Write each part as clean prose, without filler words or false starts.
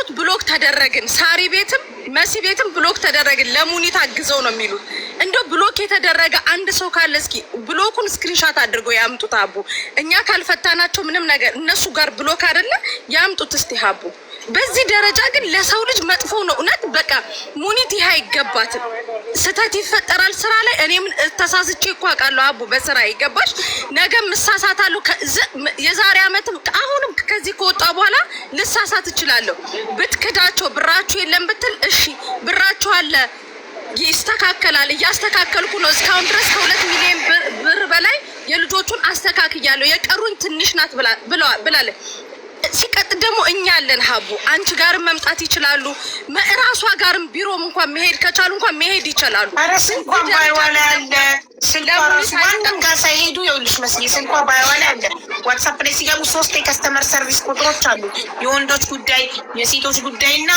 የሚሉት ብሎክ ተደረግን፣ ሳሪ ቤትም መሲ ቤትም ብሎክ ተደረግን፣ ለሙኒት አግዘው ነው የሚሉት። እንደው ብሎክ የተደረገ አንድ ሰው ካለ እስኪ ብሎኩን ስክሪንሻት አድርገው ያምጡት። አቡ እኛ ካልፈታናቸው ምንም ነገር እነሱ ጋር ብሎክ አይደለ ያምጡት እስቲ ሀቡ። በዚህ ደረጃ ግን ለሰው ልጅ መጥፎ ነው እውነት። በቃ ሙኒት ይሄ አይገባትም። ስህተት ይፈጠራል ስራ ላይ። እኔም ተሳስቼ እኮ አውቃለሁ አቡ በስራ ይገባሽ። ነገም እሳሳታለሁ። የዛሬ አመትም አሁንም ከዚህ ከወጣ በኋላ ልሳሳት እችላለሁ። ብትክዳቸው ብራችሁ የለም ብትል እሺ ብራችሁ አለ ይስተካከላል። እያስተካከልኩ ነው። እስካሁን ድረስ ከ2 ሚሊዮን ብር በላይ የልጆቹን አስተካክያለሁ። የቀሩኝ ትንሽ ናት ብላለች። ሲቀጥል ደግሞ እኛ አለን ሀቡ፣ አንቺ ጋርም መምጣት ይችላሉ። እራሷ ጋርም ቢሮም እንኳን መሄድ ከቻሉ እንኳን መሄድ ይችላሉ። አረስ እንኳን ባይዋላ አለ ስለራሱ ማንም ጋር ሳይሄዱ ይኸውልሽ መስዬ ስልኳ ባይዋላ አለ። ዋትስአፕ ላይ ሲገቡ 3 የከስተመር ሰርቪስ ቁጥሮች አሉ። የወንዶች ጉዳይ፣ የሴቶች ጉዳይና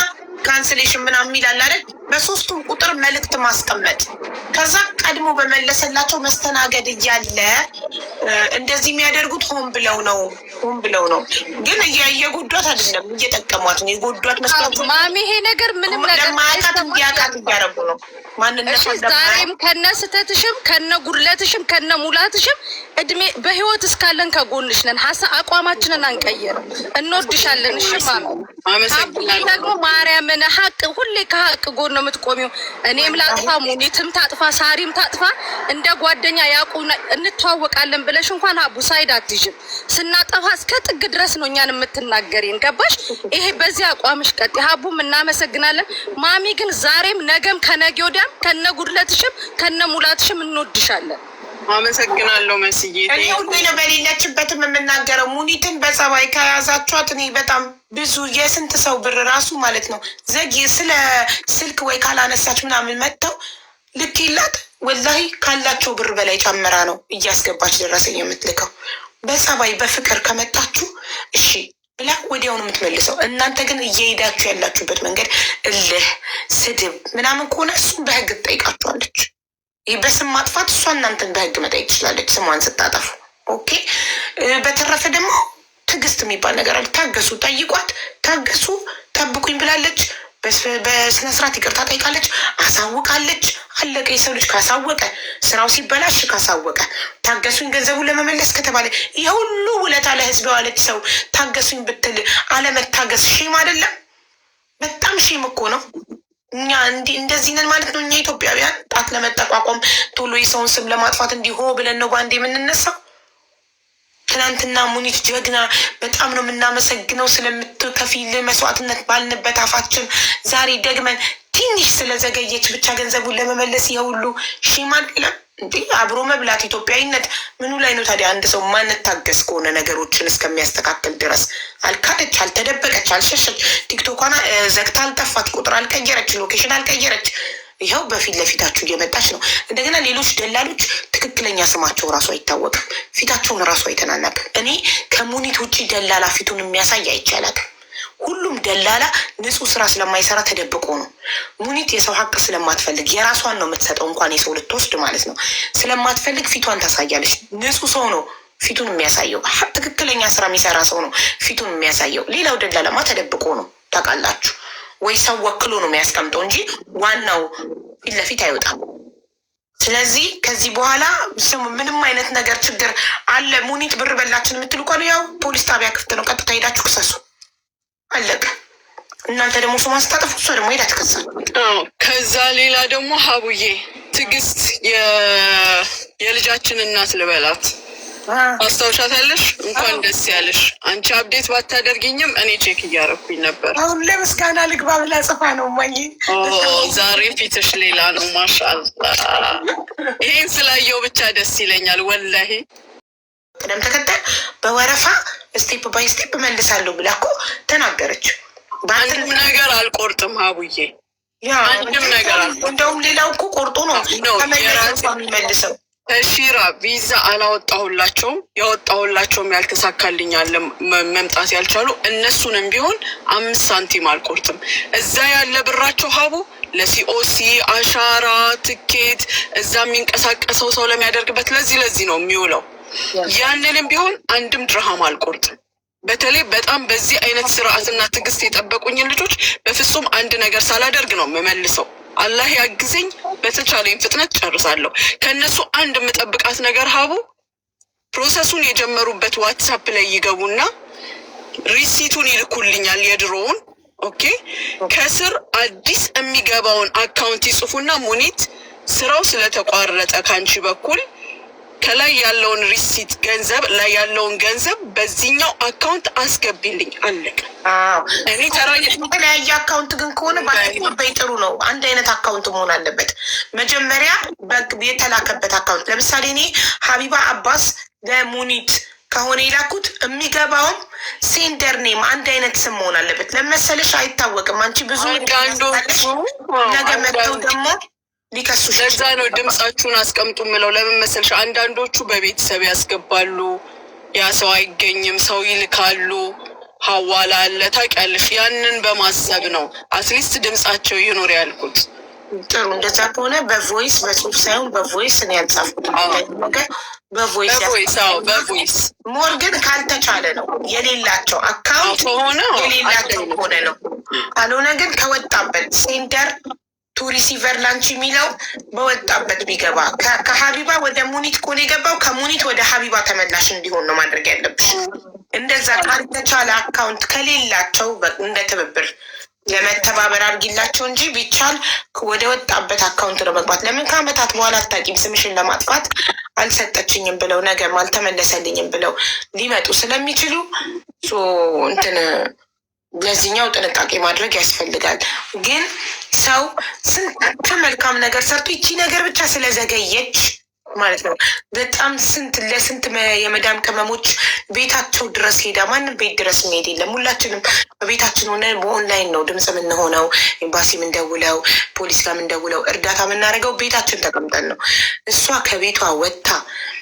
ካንስሌሽን ምናምን ይላል አይደል? በሶስቱም ቁጥር መልእክት ማስቀመጥ ከዛ ቀድሞ በመለሰላቸው መስተናገድ እያለ እንደዚህ የሚያደርጉት ሆን ብለው ነው። ግን እየጎዷት አይደለም እየጠቀሟት ነው። የጎዷት መስሏቸው ማሚ ይሄ ነገር ምንም ነገር ለማያውቃት እንዲያውቃት እያደረጉ ነው። ማንነት ዛሬም ከነ ስተትሽም ከነ ጉድለትሽም ከነ ሙላትሽም እድሜ በህይወት እስካለን ከጎንሽ ነን። አቋማችንን አንቀይርም። እንወድሻለን። እሺ ማሚ አመሰግናለሁ። ደግሞ ማርያምን ሀቅ ሁሌ ከሀቅ ጎን ነው የምትቆሚው። እኔም ላጥፋ ሙኒትም ታጥፋ ሳሪም ታጥፋ እንደ ጓደኛ ያቁና እንተዋወቃለን ብለሽ እንኳን ሀቡ ሳይድ አትይዥም። ስናጠፋ እስከ ጥግ ድረስ ነው እኛን የምትናገሪን። ገባሽ? ይሄ በዚህ አቋምሽ ቀጥ ሀቡም እናመሰግናለን። ማሚ ግን ዛሬም ነገም ከነገ ወዲያም ከነ ጉድለትሽም ከነ ሙላትሽም እንወድሻለን። አመሰግናለሁ መስዬ። እኔ ሁሌ ነው በሌለችበትም የምናገረው። ሙኒትን በጸባይ ከያዛችኋት እኔ በጣም ብዙ የስንት ሰው ብር ራሱ ማለት ነው ዘግ ስለ ስልክ ወይ ካላነሳች ምናምን መጥተው ልክ ይላት ወላሂ ካላቸው ብር በላይ ጨምራ ነው እያስገባች ደረሰኝ የምትልከው። በጸባይ በፍቅር ከመጣችሁ እሺ ብላ ወዲያውኑ የምትመልሰው። እናንተ ግን እየሄዳችሁ ያላችሁበት መንገድ እልህ፣ ስድብ ምናምን ከሆነ እሱም በህግ ትጠይቃችኋለች። ይህ በስም ማጥፋት እሷ እናንተን በህግ መጠየቅ ትችላለች፣ ስሟን ስታጠፉ። ኦኬ። በተረፈ ደግሞ ትዕግስት የሚባል ነገር አለ። ታገሱ፣ ጠይቋት፣ ታገሱ፣ ጠብቁኝ ብላለች። በስነስርዓት ይቅርታ ጠይቃለች፣ አሳውቃለች። አለቀ። የሰው ልጅ ካሳወቀ ስራው ሲበላሽ ካሳወቀ ታገሱኝ ገንዘቡን ለመመለስ ከተባለ የሁሉ ውለታ ለህዝብ የዋለች ሰው ታገሱኝ ብትል አለመታገስ ሼም አይደለም? በጣም ሼም እኮ ነው። እኛ እንደዚህ ነን ማለት ነው። እኛ ኢትዮጵያውያን ጣት ለመጠቋቋም ቶሎ የሰውን ስም ለማጥፋት እንዲሆ ብለን ነው በአንድ የምንነሳው። ትናንትና ሙኒት ጀግና፣ በጣም ነው የምናመሰግነው ስለምትከፊል መስዋዕትነት ባልንበት አፋችን ዛሬ ደግመን ትንሽ ስለዘገየች ብቻ ገንዘቡን ለመመለስ የሁሉ ሺማ አይደለም እንዴ? አብሮ መብላት ኢትዮጵያዊነት ምኑ ላይ ነው ታዲያ? አንድ ሰው ማንታገስ ከሆነ ነገሮችን እስከሚያስተካክል ድረስ አልካደች፣ አልተደበቀች፣ አልሸሸች፣ ቲክቶኳና ዘግታ አልጠፋች፣ ቁጥር አልቀየረች፣ ሎኬሽን አልቀየረች። ይኸው በፊት ለፊታችሁ እየመጣች ነው። እንደገና ሌሎች ደላሎች ትክክለኛ ስማቸው ራሱ አይታወቅም፣ ፊታቸውን ራሱ አይተናነቅም። እኔ ከሙኒት ውጭ ደላላ ፊቱን የሚያሳይ አይቻላል። ሁሉም ደላላ ንጹህ ስራ ስለማይሰራ ተደብቆ ነው። ሙኒት የሰው ሀቅ ስለማትፈልግ የራሷን ነው የምትሰጠው፣ እንኳን የሰው ልትወስድ ማለት ነው። ስለማትፈልግ ፊቷን ታሳያለች። ንጹህ ሰው ነው ፊቱን የሚያሳየው። ትክክለኛ ስራ የሚሰራ ሰው ነው ፊቱን የሚያሳየው። ሌላው ደላላማ ተደብቆ ነው ታውቃላችሁ። ወይ ሰው ወክሎ ነው የሚያስቀምጠው እንጂ ዋናው ፊት ለፊት አይወጣም። ስለዚህ ከዚህ በኋላ ስሙ ምንም አይነት ነገር ችግር አለ ሙኒት ብር በላችን የምትሉ ከሆነ ያው ፖሊስ ጣቢያ ክፍት ነው፣ ቀጥታ ሄዳችሁ ክሰሱ፣ አለቀ። እናንተ ደግሞ ስሟን ስታጠፉ እሷ ደግሞ ሄዳ ትከሳል። ከዛ ሌላ ደግሞ ሀቡዬ ትዕግስት የልጃችን እናት ልበላት አስታውሻታለሽ? እንኳን ደስ ያለሽ። አንቺ አብዴት ባታደርጊኝም እኔ ቼክ እያረኩኝ ነበር። አሁን ለምስጋና ልግባ ብላ ጽፋ ነው ማየ። ዛሬ ፊትሽ ሌላ ነው ማሻአላ። ይሄን ስላየው ብቻ ደስ ይለኛል ወላሂ። ቅደም ተከተል በወረፋ ስቴፕ ባይ ስቴፕ መልሳለሁ ብላ እኮ ተናገረች። አንድም ነገር አልቆርጥም ሀቡዬ፣ አንድም ነገር አልቆርጥም። እንደውም ሌላው እኮ ቆርጦ ነው ከመለስ የሚመልሰው። ሺራ ቪዛ አላወጣሁላቸውም፣ ያወጣሁላቸውም ያልተሳካልኛል መምጣት ያልቻሉ እነሱንም ቢሆን 5 ሳንቲም አልቆርጥም። እዛ ያለ ብራቸው ሀቡ ለሲኦሲ አሻራ ትኬት እዛ የሚንቀሳቀሰው ሰው ለሚያደርግበት ለዚህ ነው የሚውለው። ያንንም ቢሆን አንድም ድርሃም አልቆርጥም። በተለይ በጣም በዚህ አይነት ስርዓትና ትዕግስት የጠበቁኝን ልጆች በፍጹም አንድ ነገር ሳላደርግ ነው የምመልሰው። አላህ ያግዘኝ፣ በተቻለኝ ፍጥነት ጨርሳለሁ። ከእነሱ አንድ የምጠብቃት ነገር ሀቡ ፕሮሰሱን የጀመሩበት ዋትሳፕ ላይ ይገቡና ሪሲቱን ይልኩልኛል የድሮውን። ኦኬ ከስር አዲስ የሚገባውን አካውንት ይጽፉና ሙኒት ስራው ስለተቋረጠ ካንቺ በኩል ከላይ ያለውን ሪሲት ገንዘብ ላይ ያለውን ገንዘብ በዚህኛው አካውንት አስገቢልኝ። አለቀ። እኔ የተለያየ አካውንት ግን ከሆነ ባይ ጥሩ ነው። አንድ አይነት አካውንት መሆን አለበት። መጀመሪያ የተላከበት አካውንት ለምሳሌ እኔ ሀቢባ አባስ ለሙኒት ከሆነ የላኩት የሚገባውም ሴንደር ኔም አንድ አይነት ስም መሆን አለበት። ለመሰለሽ አይታወቅም። አንቺ ብዙ ነገ መጥተው ደግሞ ሊከሱሽ። ለዛ ነው ድምጻችሁን አስቀምጡ ምለው። ለምን መሰልሽ? አንዳንዶቹ በቤተሰብ ያስገባሉ፣ ያ ሰው አይገኝም፣ ሰው ይልካሉ፣ ሀዋላ አለ ታውቂያለሽ። ያንን በማሰብ ነው አትሊስት ድምጻቸው ይኖር ያልኩት። ጥሩ እንደዛ ከሆነ በቮይስ በጽሁፍ ሳይሆን በቮይስ እኔ ያልጻፍኩት ነገር በቮይስ ሞር ግን ካልተቻለ ነው የሌላቸው አካውንት የሌላቸው ከሆነ ነው። ካልሆነ ግን ከወጣበት ሴንደር ቱ ሪሲቨር ላንቺ የሚለው በወጣበት ቢገባ ከሀቢባ ወደ ሙኒት ከሆነ የገባው ከሙኒት ወደ ሀቢባ ተመላሽ እንዲሆን ነው ማድረግ ያለብሽ። እንደዛ ካልተቻለ አካውንት ከሌላቸው እንደ ትብብር ለመተባበር አድርጊላቸው እንጂ ቢቻል ወደ ወጣበት አካውንት ነው መግባት። ለምን ከአመታት በኋላ አታውቂም፣ ስምሽን ለማጥፋት አልሰጠችኝም ብለው ነገም አልተመለሰልኝም ብለው ሊመጡ ስለሚችሉ እንትን ለዚህኛው ጥንቃቄ ማድረግ ያስፈልጋል። ግን ሰው ስንት መልካም ነገር ሰርቶ ይቺ ነገር ብቻ ስለዘገየች ማለት ነው በጣም ለስንት የመዳም ቅመሞች ቤታቸው ድረስ ሄዳ ማንም ቤት ድረስ የሚሄድ የለም። ሁላችንም በቤታችን ሆነ በኦንላይን ነው ድምፅ የምንሆነው፣ ኤምባሲ የምንደውለው፣ ፖሊስ ጋር የምንደውለው፣ እርዳታ የምናደርገው ቤታችን ተቀምጠን ነው። እሷ ከቤቷ ወጥታ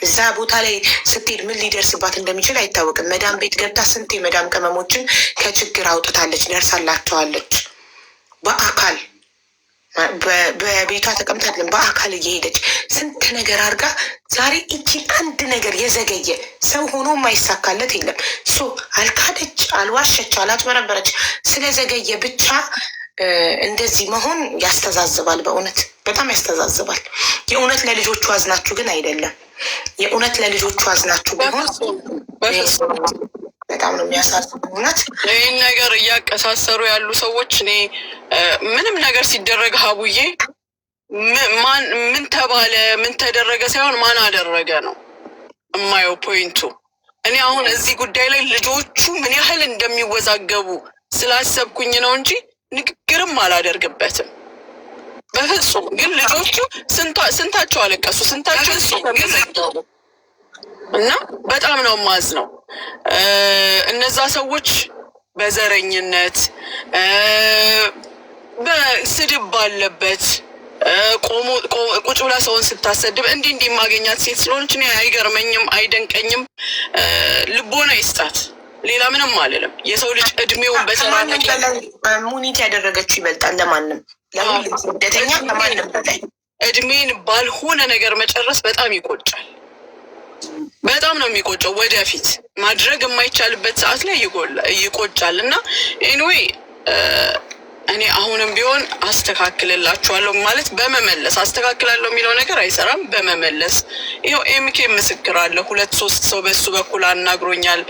እዛ ቦታ ላይ ስትሄድ ምን ሊደርስባት እንደሚችል አይታወቅም። መዳም ቤት ገብታ ስንት የመዳም ቅመሞችን ከችግር አውጥታለች፣ ደርሳላቸዋለች። በአካል በቤቷ ተቀምጣለን በአካል እየሄደች ስንት ነገር አድርጋ ዛሬ እቺን አንድ ነገር የዘገየ ሰው ሆኖ የማይሳካለት የለም። አልካደች፣ አልዋሸች፣ አላጭበረበረች ስለዘገየ ብቻ እንደዚህ መሆን ያስተዛዝባል። በእውነት በጣም ያስተዛዝባል። የእውነት ለልጆቹ አዝናችሁ ግን አይደለም። የእውነት ለልጆቹ አዝናችሁ ቢሆን በጣም ነው የሚያሳዝነው። እውነት ይህን ነገር እያቀሳሰሩ ያሉ ሰዎች እኔ ምንም ነገር ሲደረግ ሀቡዬ ምን ተባለ ምን ተደረገ ሳይሆን ማን አደረገ ነው እማየው ፖይንቱ። እኔ አሁን እዚህ ጉዳይ ላይ ልጆቹ ምን ያህል እንደሚወዛገቡ ስላሰብኩኝ ነው እንጂ ንግግርም አላደርግበትም በፍጹም። ግን ልጆቹ ስንታቸው አለቀሱ፣ ስንታቸው ተመዘገቡ እና በጣም ነው ማዝ ነው። እነዛ ሰዎች በዘረኝነት በስድብ ባለበት ቁጭ ብላ ሰውን ስታሰድብ እንዲህ ማገኛት ሴት ስለሆነች እኔ አይገርመኝም፣ አይደንቀኝም። ልቦና ይስጣት፣ ሌላ ምንም አልልም። የሰው ልጅ እድሜውን በተማረከ ሙኒት ያደረገችው ይበልጣል ለማንም ለሁሉም ስደተኛ ከማንም በላይ እድሜን ባልሆነ ነገር መጨረስ በጣም ይቆጫል። በጣም ነው የሚቆጨው። ወደፊት ማድረግ የማይቻልበት ሰዓት ላይ ይቆጫል። እና ኤኒዌይ እኔ አሁንም ቢሆን አስተካክልላችኋለሁ ማለት በመመለስ አስተካክላለሁ የሚለው ነገር አይሰራም። በመመለስ ይኸው ኤምኬ ምስክር አለ። 2-3 ሰው በሱ በኩል አናግሮኛል።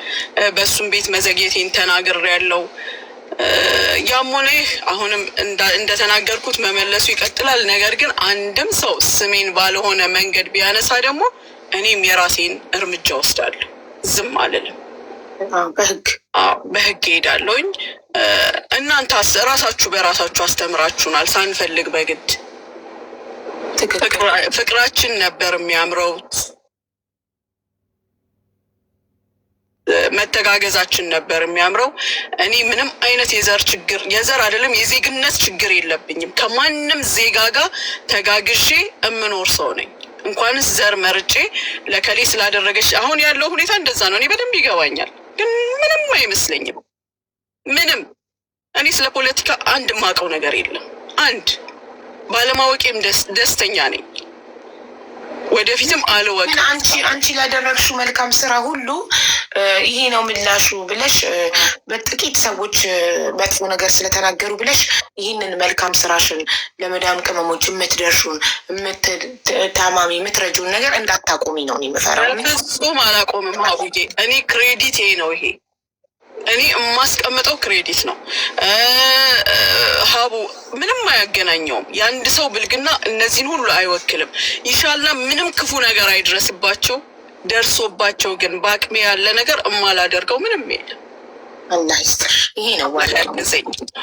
በሱም ቤት መዘግየቴን ተናግሬያለሁ። ያም ሆነ ይህ አሁንም እንደተናገርኩት መመለሱ ይቀጥላል። ነገር ግን አንድም ሰው ስሜን ባልሆነ መንገድ ቢያነሳ ደግሞ እኔም የራሴን እርምጃ ወስዳለሁ። ዝም አልልም። በህግ ሄዳለሁኝ። እናንተ ራሳችሁ በራሳችሁ አስተምራችሁናል ሳንፈልግ በግድ። ፍቅራችን ነበር የሚያምረው፣ መተጋገዛችን ነበር የሚያምረው። እኔ ምንም አይነት የዘር አይደለም የዜግነት ችግር የለብኝም። ከማንም ዜጋ ጋር ተጋግዤ የምኖር ሰው ነኝ። እንኳንስ ዘር መርጬ ለከሌ ስላደረገች አሁን ያለው ሁኔታ እንደዛ ነው። እኔ በደንብ ይገባኛል፣ ግን ምንም አይመስለኝም። ምንም እኔ ስለ ፖለቲካ አንድ ማውቀው ነገር የለም። አንድ ባለማወቄም ደስተኛ ነኝ። ወደፊትም አልወቅም። አንቺ ላደረግሽው መልካም ስራ ሁሉ ይሄ ነው ምላሹ ብለሽ በጥቂት ሰዎች መጥፎ ነገር ስለተናገሩ ብለሽ ይህንን መልካም ስራሽን ለመዳም ቅመሞች የምትደርሹን ታማሚ የምትረጁን ነገር እንዳታቆሚ ነው የምፈራው። ፍጹም አላቆምም ሀቡዬ። እኔ ክሬዲት ይሄ ነው ይሄ እኔ የማስቀምጠው ክሬዲት ነው። ሀቡ ምንም አያገናኘውም። የአንድ ሰው ብልግና እነዚህን ሁሉ አይወክልም። ይሻልና ምንም ክፉ ነገር አይድረስባቸው። ደርሶባቸው ግን በአቅሜ ያለ ነገር እማላደርገው ምንም የለም። አላህ ይስጥር። ይሄ ነው ዋላ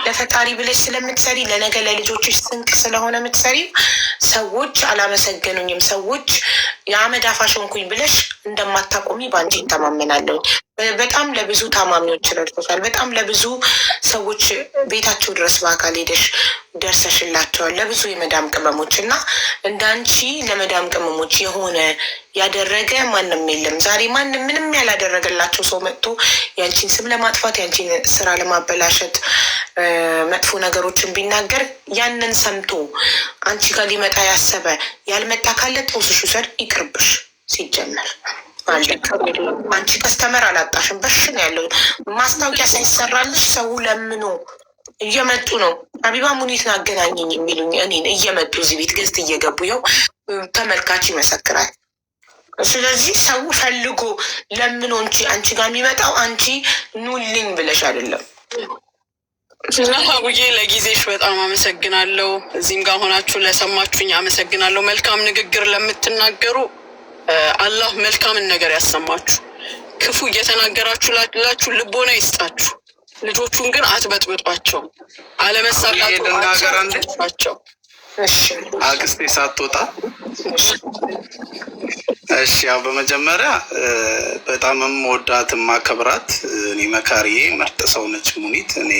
ለፈጣሪ ብለሽ ስለምትሰሪ ለነገ ለልጆችሽ ስንቅ ስለሆነ የምትሰሪ። ሰዎች አላመሰገኑኝም፣ ሰዎች የአመድ አፋሽ ሆንኩኝ ብለሽ እንደማታቆሚ በአንቺ ይተማመናለሁ። በጣም ለብዙ ታማሚዎች ረድቶታል። በጣም ለብዙ ሰዎች ቤታቸው ድረስ በአካል ሄደሽ ደርሰሽላቸዋል፣ ለብዙ የመዳም ቅመሞች እና እንዳንቺ ለመዳም ቅመሞች የሆነ ያደረገ ማንም የለም። ዛሬ ማንም ምንም ያላደረገላቸው ሰው መጥቶ ያንቺን ስም ለማጥፋት ያንቺን ስራ ለማበላሸት መጥፎ ነገሮችን ቢናገር ያንን ሰምቶ አንቺ ጋር ሊመጣ ያሰበ ያልመጣ ካለ ጦስሽ ውሰድ፣ ይቅርብሽ። ሲጀመር አንቺ ከስተመር አላጣሽም። በሽን ያለው ማስታወቂያ ሳይሰራልሽ ሰው ለምኖ እየመጡ ነው። አቢባ ሙኒትን አገናኘኝ የሚሉኝ እኔን እየመጡ እዚህ ቤት ገዝት እየገቡ ይኸው ተመልካች ይመሰክራል። ስለዚህ ሰው ፈልጎ ለምኖ እንጂ አንቺ ጋር የሚመጣው አንቺ ኑልኝ ብለሽ አይደለም። እና ሀቡዬ ለጊዜሽ በጣም አመሰግናለሁ። እዚህም ጋር ሆናችሁ ለሰማችሁኝ አመሰግናለሁ። መልካም ንግግር ለምትናገሩ አላህ መልካምን ነገር ያሰማችሁ። ክፉ እየተናገራችሁ ላላችሁ ልቦና ይስጣችሁ። ልጆቹን ግን አትበጥብጧቸው። አለመሳቃቸው። አክስቴ ሳትወጣ እሺ፣ ያው በመጀመሪያ በጣም የምወዳት የማከብራት እኔ መካሪዬ ምርጥ ሰው ነች ሙኒት። እኔ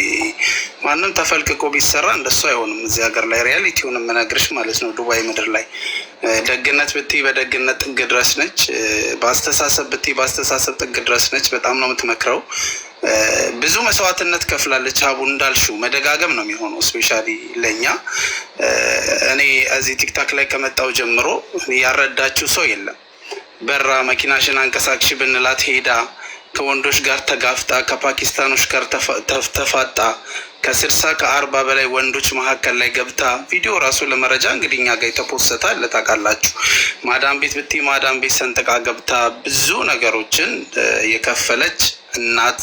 ማንም ተፈልቅቆ ቢሰራ እንደሱ አይሆንም። እዚህ ሀገር ላይ ሪያሊቲውን የምነግርሽ ማለት ነው። ዱባይ ምድር ላይ ደግነት ብትይ በደግነት ጥግ ድረስ ነች። በአስተሳሰብ ብትይ በአስተሳሰብ ጥግ ድረስ ነች። በጣም ነው የምትመክረው። ብዙ መስዋዕትነት ከፍላለች። ሀቡ እንዳልሽው መደጋገም ነው የሚሆነው። ስፔሻሊ ለእኛ እኔ እዚህ ቲክታክ ላይ ከመጣው ጀምሮ ያረዳችው ሰው የለም። በራ መኪናሽን አንቀሳቅሽ ብንላት ሄዳ ከወንዶች ጋር ተጋፍጣ ከፓኪስታኖች ጋር ተፋጣ ከ60 ከ40 በላይ ወንዶች መካከል ላይ ገብታ ቪዲዮ ራሱ ለመረጃ እንግዲህ እኛ ጋር የተፖሰተ ለታውቃላችሁ። ማዳም ቤት ብትይ ማዳም ቤት ሰንጥቃ ገብታ ብዙ ነገሮችን የከፈለች እናት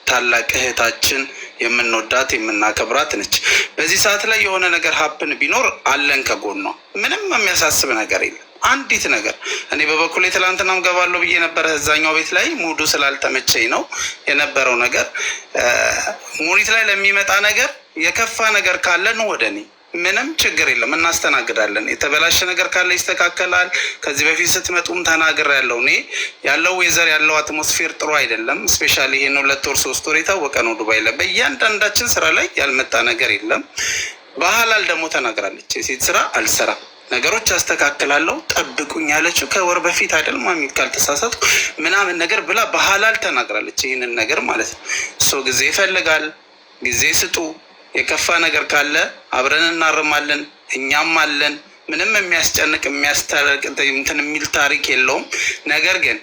ታላቅ እህታችን የምንወዳት የምናከብራት ነች። በዚህ ሰዓት ላይ የሆነ ነገር ሀፕን ቢኖር አለን ከጎኗ። ምንም የሚያሳስብ ነገር የለም። አንዲት ነገር እኔ በበኩሌ ትላንትናም ገባለሁ ብዬ ነበረ እዛኛው ቤት ላይ ሙዱ ስላልተመቸኝ ነው የነበረው ነገር። ሙኒት ላይ ለሚመጣ ነገር የከፋ ነገር ካለ ነው ወደ እኔ ምንም ችግር የለም፣ እናስተናግዳለን። የተበላሸ ነገር ካለ ይስተካከላል። ከዚህ በፊት ስትመጡም ተናግሬያለሁ። እኔ ያለው ዌዘር ያለው አትሞስፌር ጥሩ አይደለም። ስፔሻሊ ይሄን 2 ወር 3 ወር የታወቀ ነው ዱባይ ላይ በእያንዳንዳችን ስራ ላይ ያልመጣ ነገር የለም። በሐላል ደግሞ ተናግራለች። የሴት ስራ አልሰራም፣ ነገሮች አስተካክላለሁ ጠብቁኝ ያለችው ከወር በፊት አይደል ማሚት ካልተሳሳትኩ ምናምን ነገር ብላ በሐላል ተናግራለች። ይህንን ነገር ማለት ነው። እሱ ጊዜ ይፈልጋል። ጊዜ ስጡ። የከፋ ነገር ካለ አብረን እናርማለን። እኛም አለን። ምንም የሚያስጨንቅ የሚያስታርቅ እንትን የሚል ታሪክ የለውም። ነገር ግን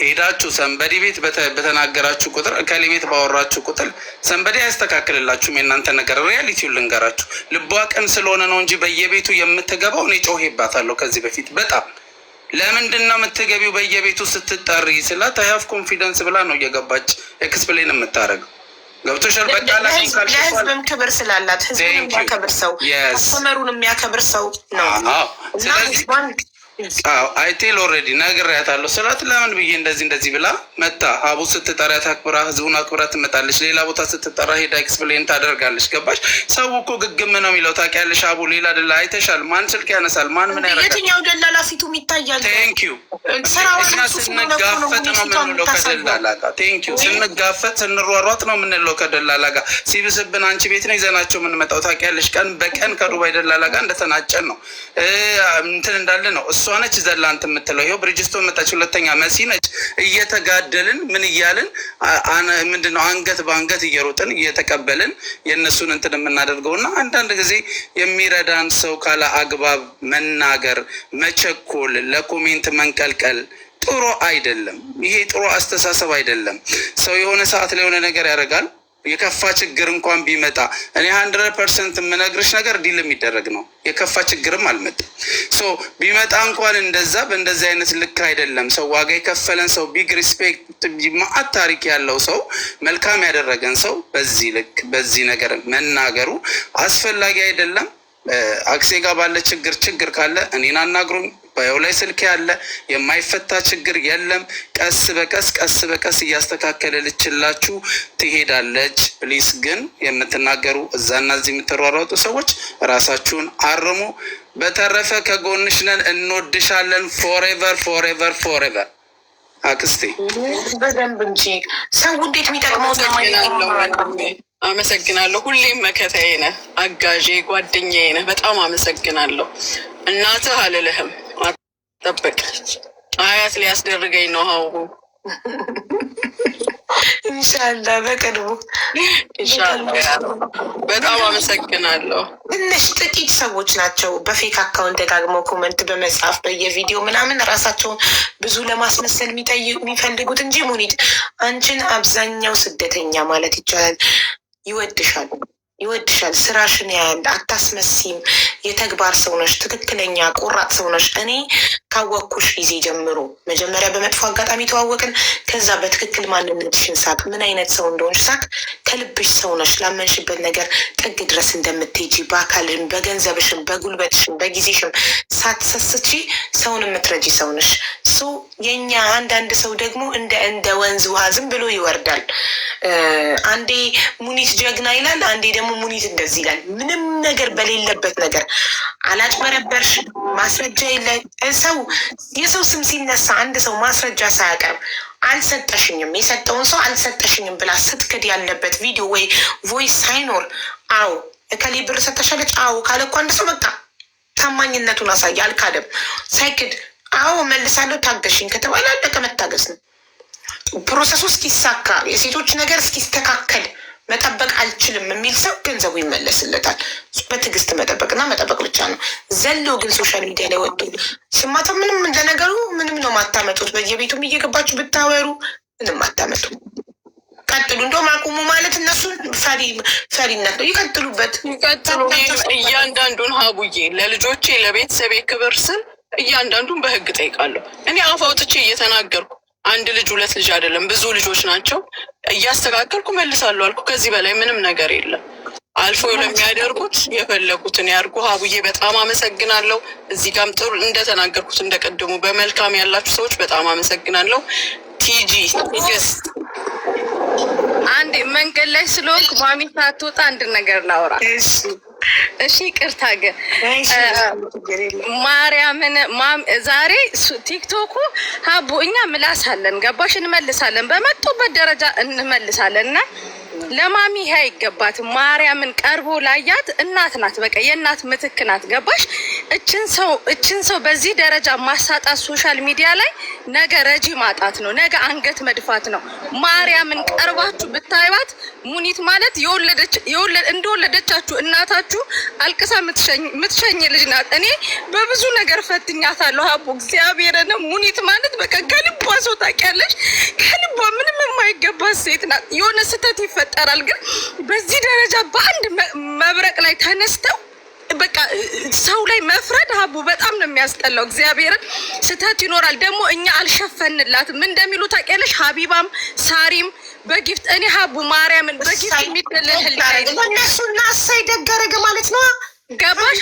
ሄዳችሁ ሰንበዲ ቤት በተናገራችሁ ቁጥር እከሌ ቤት ባወራችሁ ቁጥር ሰንበዲ አያስተካክልላችሁም። የእናንተ ነገር ሪያሊቲውን ልንገራችሁ። ልቧ ቀን ስለሆነ ነው እንጂ በየቤቱ የምትገባው እኔ ጮሄባታለሁ ከዚህ በፊት በጣም። ለምንድን ነው የምትገቢው በየቤቱ ስትጠሪ ስላት አይ ሃቭ ኮንፊደንስ ብላ ነው እየገባች ኤክስፕሌን የምታደርገው። ገብቶሻል? በቃ ለህዝብም ክብር ስላላት ህዝብን የሚያከብር ሰው አስተመሩን የሚያከብር ሰው ነው። ስለዚህ አይቴል ኦልሬዲ ነግሬያታለሁ ስላት ለምን ብዬ እንደዚህ ብላ መታ ሀቡ ስትጠሪያት አክብራ ህዝቡን አክብራ ትመጣለች። ሌላ ቦታ ስትጠራ ሄዳ ኤክስፕሌን ታደርጋለች። ገባሽ? ሰው እኮ ግግም ነው የሚለው ታውቂያለሽ። ሀቡ ሌላ ደላ አይተሻል። ማን ስልክ ያነሳል? ማን ምን ያደርጋል? የትኛው ደላላ ፊቱም ይታያል። ቴንኪዩ ስንጋፈጥ ነው የምንለው ከደላላ ጋር። ቴንኪዩ ስንጋፈጥ ስንሯሯጥ ነው የምንለው ከደላላ ጋር። ሲብስብን አንቺ ቤት ነው ይዘናቸው የምንመጣው ታውቂያለሽ። ቀን በቀን ከዱባይ ደላላ ጋር እንደተናጨን ነው እንትን እንዳለ ነው። እሷ ነች ዘላንት የምትለው። ይኸው ብሪጅስቶን መጣች፣ ሁለተኛ መሲ ነች። እየተጋደልን ምን እያልን ምንድነው አንገት በአንገት እየሮጥን እየተቀበልን የእነሱን እንትን የምናደርገው እና አንዳንድ ጊዜ የሚረዳን ሰው ካለ አግባብ መናገር፣ መቸኮል፣ ለኮሜንት መንቀልቀል ጥሩ አይደለም። ይሄ ጥሩ አስተሳሰብ አይደለም። ሰው የሆነ ሰዓት ላይ የሆነ ነገር ያደርጋል። የከፋ ችግር እንኳን ቢመጣ እኔ 100% የምነግርሽ ነገር ዲል የሚደረግ ነው። የከፋ ችግርም አልመጣም። ቢመጣ እንኳን እንደዛ በእንደዚህ አይነት ልክ አይደለም። ሰው ዋጋ የከፈለን ሰው ቢግ ሪስፔክት ማአት ታሪክ ያለው ሰው መልካም ያደረገን ሰው በዚህ ልክ በዚህ ነገር መናገሩ አስፈላጊ አይደለም። አክሴ ጋር ባለ ችግር ካለ እኔን አናግሩኝ። ባየው ላይ ስልክ ያለ የማይፈታ ችግር የለም። ቀስ በቀስ እያስተካከለልችላችሁ ትሄዳለች። ፕሊስ ግን የምትናገሩ እዛና እዚህ የምትሯሯጡ ሰዎች ራሳችሁን አርሙ። በተረፈ ከጎንሽ ነን፣ እንወድሻለን። ፎሬቨር አክስቴ በደንብ እንጂ ሰው እንዴት የሚጠቅመው አመሰግናለሁ። ሁሌም መከታዬ ነህ፣ አጋዤ፣ ጓደኛዬ ነህ። በጣም አመሰግናለሁ። እናትህ አልልህም፣ ጠብቅ። አያት ሊያስደርገኝ ነው። ሀው ኢንሻላህ በቅርቡ በጣም አመሰግናለሁ። ትንሽ ጥቂት ሰዎች ናቸው በፌክ አካውንት ደጋግመው ኮመንት በመጻፍ በየቪዲዮ ምናምን ራሳቸውን ብዙ ለማስመሰል የሚፈልጉት እንጂ ሙኒት አንቺን አብዛኛው ስደተኛ ማለት ይቻላል ይወድሻል። ስራሽን ያህል አታስመሲም። የተግባር ሰው ነሽ። ትክክለኛ ቆራጥ ሰው ነሽ። እኔ ካወቅኩሽ ጊዜ ጀምሮ መጀመሪያ በመጥፎ አጋጣሚ ተዋወቅን። ከዛ በትክክል ማንነትሽን ሳቅ፣ ምን አይነት ሰው እንደሆንሽ ሳቅ። ከልብሽ ሰው ነሽ። ላመንሽበት ነገር ጥግ ድረስ እንደምትሄጂ በአካልሽም፣ በገንዘብሽም፣ በጉልበትሽም፣ በጊዜሽም ሳትሰስቺ ሰውን የምትረጂ ሰው ነሽ። የኛ አንዳንድ ሰው ደግሞ እንደ ወንዝ ውሃ ዝም ብሎ ይወርዳል። አንዴ ሙኒት ጀግና ይላል፣ አንዴ ደግሞ ሙኒት እንደዚህ ይላል። ምንም ነገር በሌለበት ነገር አላጭበረበርሽ፣ ማስረጃ የለ። የሰው ስም ሲነሳ አንድ ሰው ማስረጃ ሳያቀርብ አልሰጠሽኝም፣ የሰጠውን ሰው አልሰጠሽኝም ብላ ስትክድ ያለበት ቪዲዮ ወይ ቮይስ ሳይኖር አዎ እከሌ ብር ሰጠሻለች አዎ ካለ እኮ አንድ ሰው በቃ ታማኝነቱን አሳየ። አልካደም። ሳይክድ አዎ መልሳለሁ ታገሽኝ ከተባለ አለቀ። መታገስ ነው። ፕሮሰሱ እስኪሳካ የሴቶች ነገር እስኪስተካከል መጠበቅ አልችልም የሚል ሰው ገንዘቡ ይመለስለታል። በትዕግስት መጠበቅና መጠበቅ ብቻ ነው። ዘሎ ግን ሶሻል ሚዲያ ላይ ወጡ ስማታ ምንም እንደነገሩ ምንም ነው ማታመጡት። በየቤቱም እየገባችሁ ብታወሩ ምንም አታመጡ። ቀጥሉ። እንደውም አቁሙ ማለት እነሱ ፈሪነት ነው። ይቀጥሉበት። እያንዳንዱን ሀቡዬ ለልጆቼ ለቤተሰቤ ክብር ስል እያንዳንዱን በህግ ጠይቃለሁ። እኔ አፍ አውጥቼ እየተናገርኩ አንድ ልጅ ሁለት ልጅ አይደለም ብዙ ልጆች ናቸው። እያስተካከልኩ መልሳለሁ አልኩ። ከዚህ በላይ ምንም ነገር የለም። አልፎ ለሚያደርጉት የፈለጉትን ያርጉ። ሀቡዬ በጣም አመሰግናለሁ። እዚህ ጋም ጥሩ እንደተናገርኩት እንደቀድሙ በመልካም ያላችሁ ሰዎች በጣም አመሰግናለሁ። ቲጂ አንድ መንገድ ላይ ስለሆንኩ ማሚ ሳትወጣ አንድ ነገር ላውራ። እሺ ይቅርታ። ግን ማርያምን ዛሬ ቲክቶኩ ሀቡ እኛ ምላስ አለን፣ ገባሽ? እንመልሳለን፣ በመጡበት ደረጃ እንመልሳለን። እና ለማሚ ይሄ አይገባትም። ማርያምን ቀርቦ ላያት እናት ናት፣ በቃ የእናት ምትክ ናት፣ ገባሽ? እችን ሰው በዚህ ደረጃ ማሳጣት ሶሻል ሚዲያ ላይ ነገ ረጂ ማጣት ነው፣ ነገ አንገት መድፋት ነው። ማርያምን ቀርባችሁ ብታይባት ሙኒት ማለት እንደወለደቻችሁ እናታችሁ አልቅሳ የምትሸኝ ልጅ ናት። እኔ በብዙ ነገር ፈትኛታለሁ ሀቡ እግዚአብሔርን። ሙኒት ማለት በቃ ከልቧ ሰው ታውቂያለሽ፣ ከልቧ ምንም የማይገባት ሴት ናት። የሆነ ስህተት ይፈጠራል፣ ግን በዚህ ደረጃ በአንድ መብረቅ ላይ ተነስተው በቃ ሰው ላይ መፍረድ ሀቡ በጣም ነው የሚያስጠላው። እግዚአብሔርን ስህተት ይኖራል ደግሞ እኛ አልሸፈንላትም። እንደሚሉ ታውቂያለሽ ሀቢባም ሳሪም በጊፍት እኔ ሀቡ ማርያምን በጊፍት የሚደልህልእነሱና እሳይ ደጋረገ ማለት ነው። ገባሽ?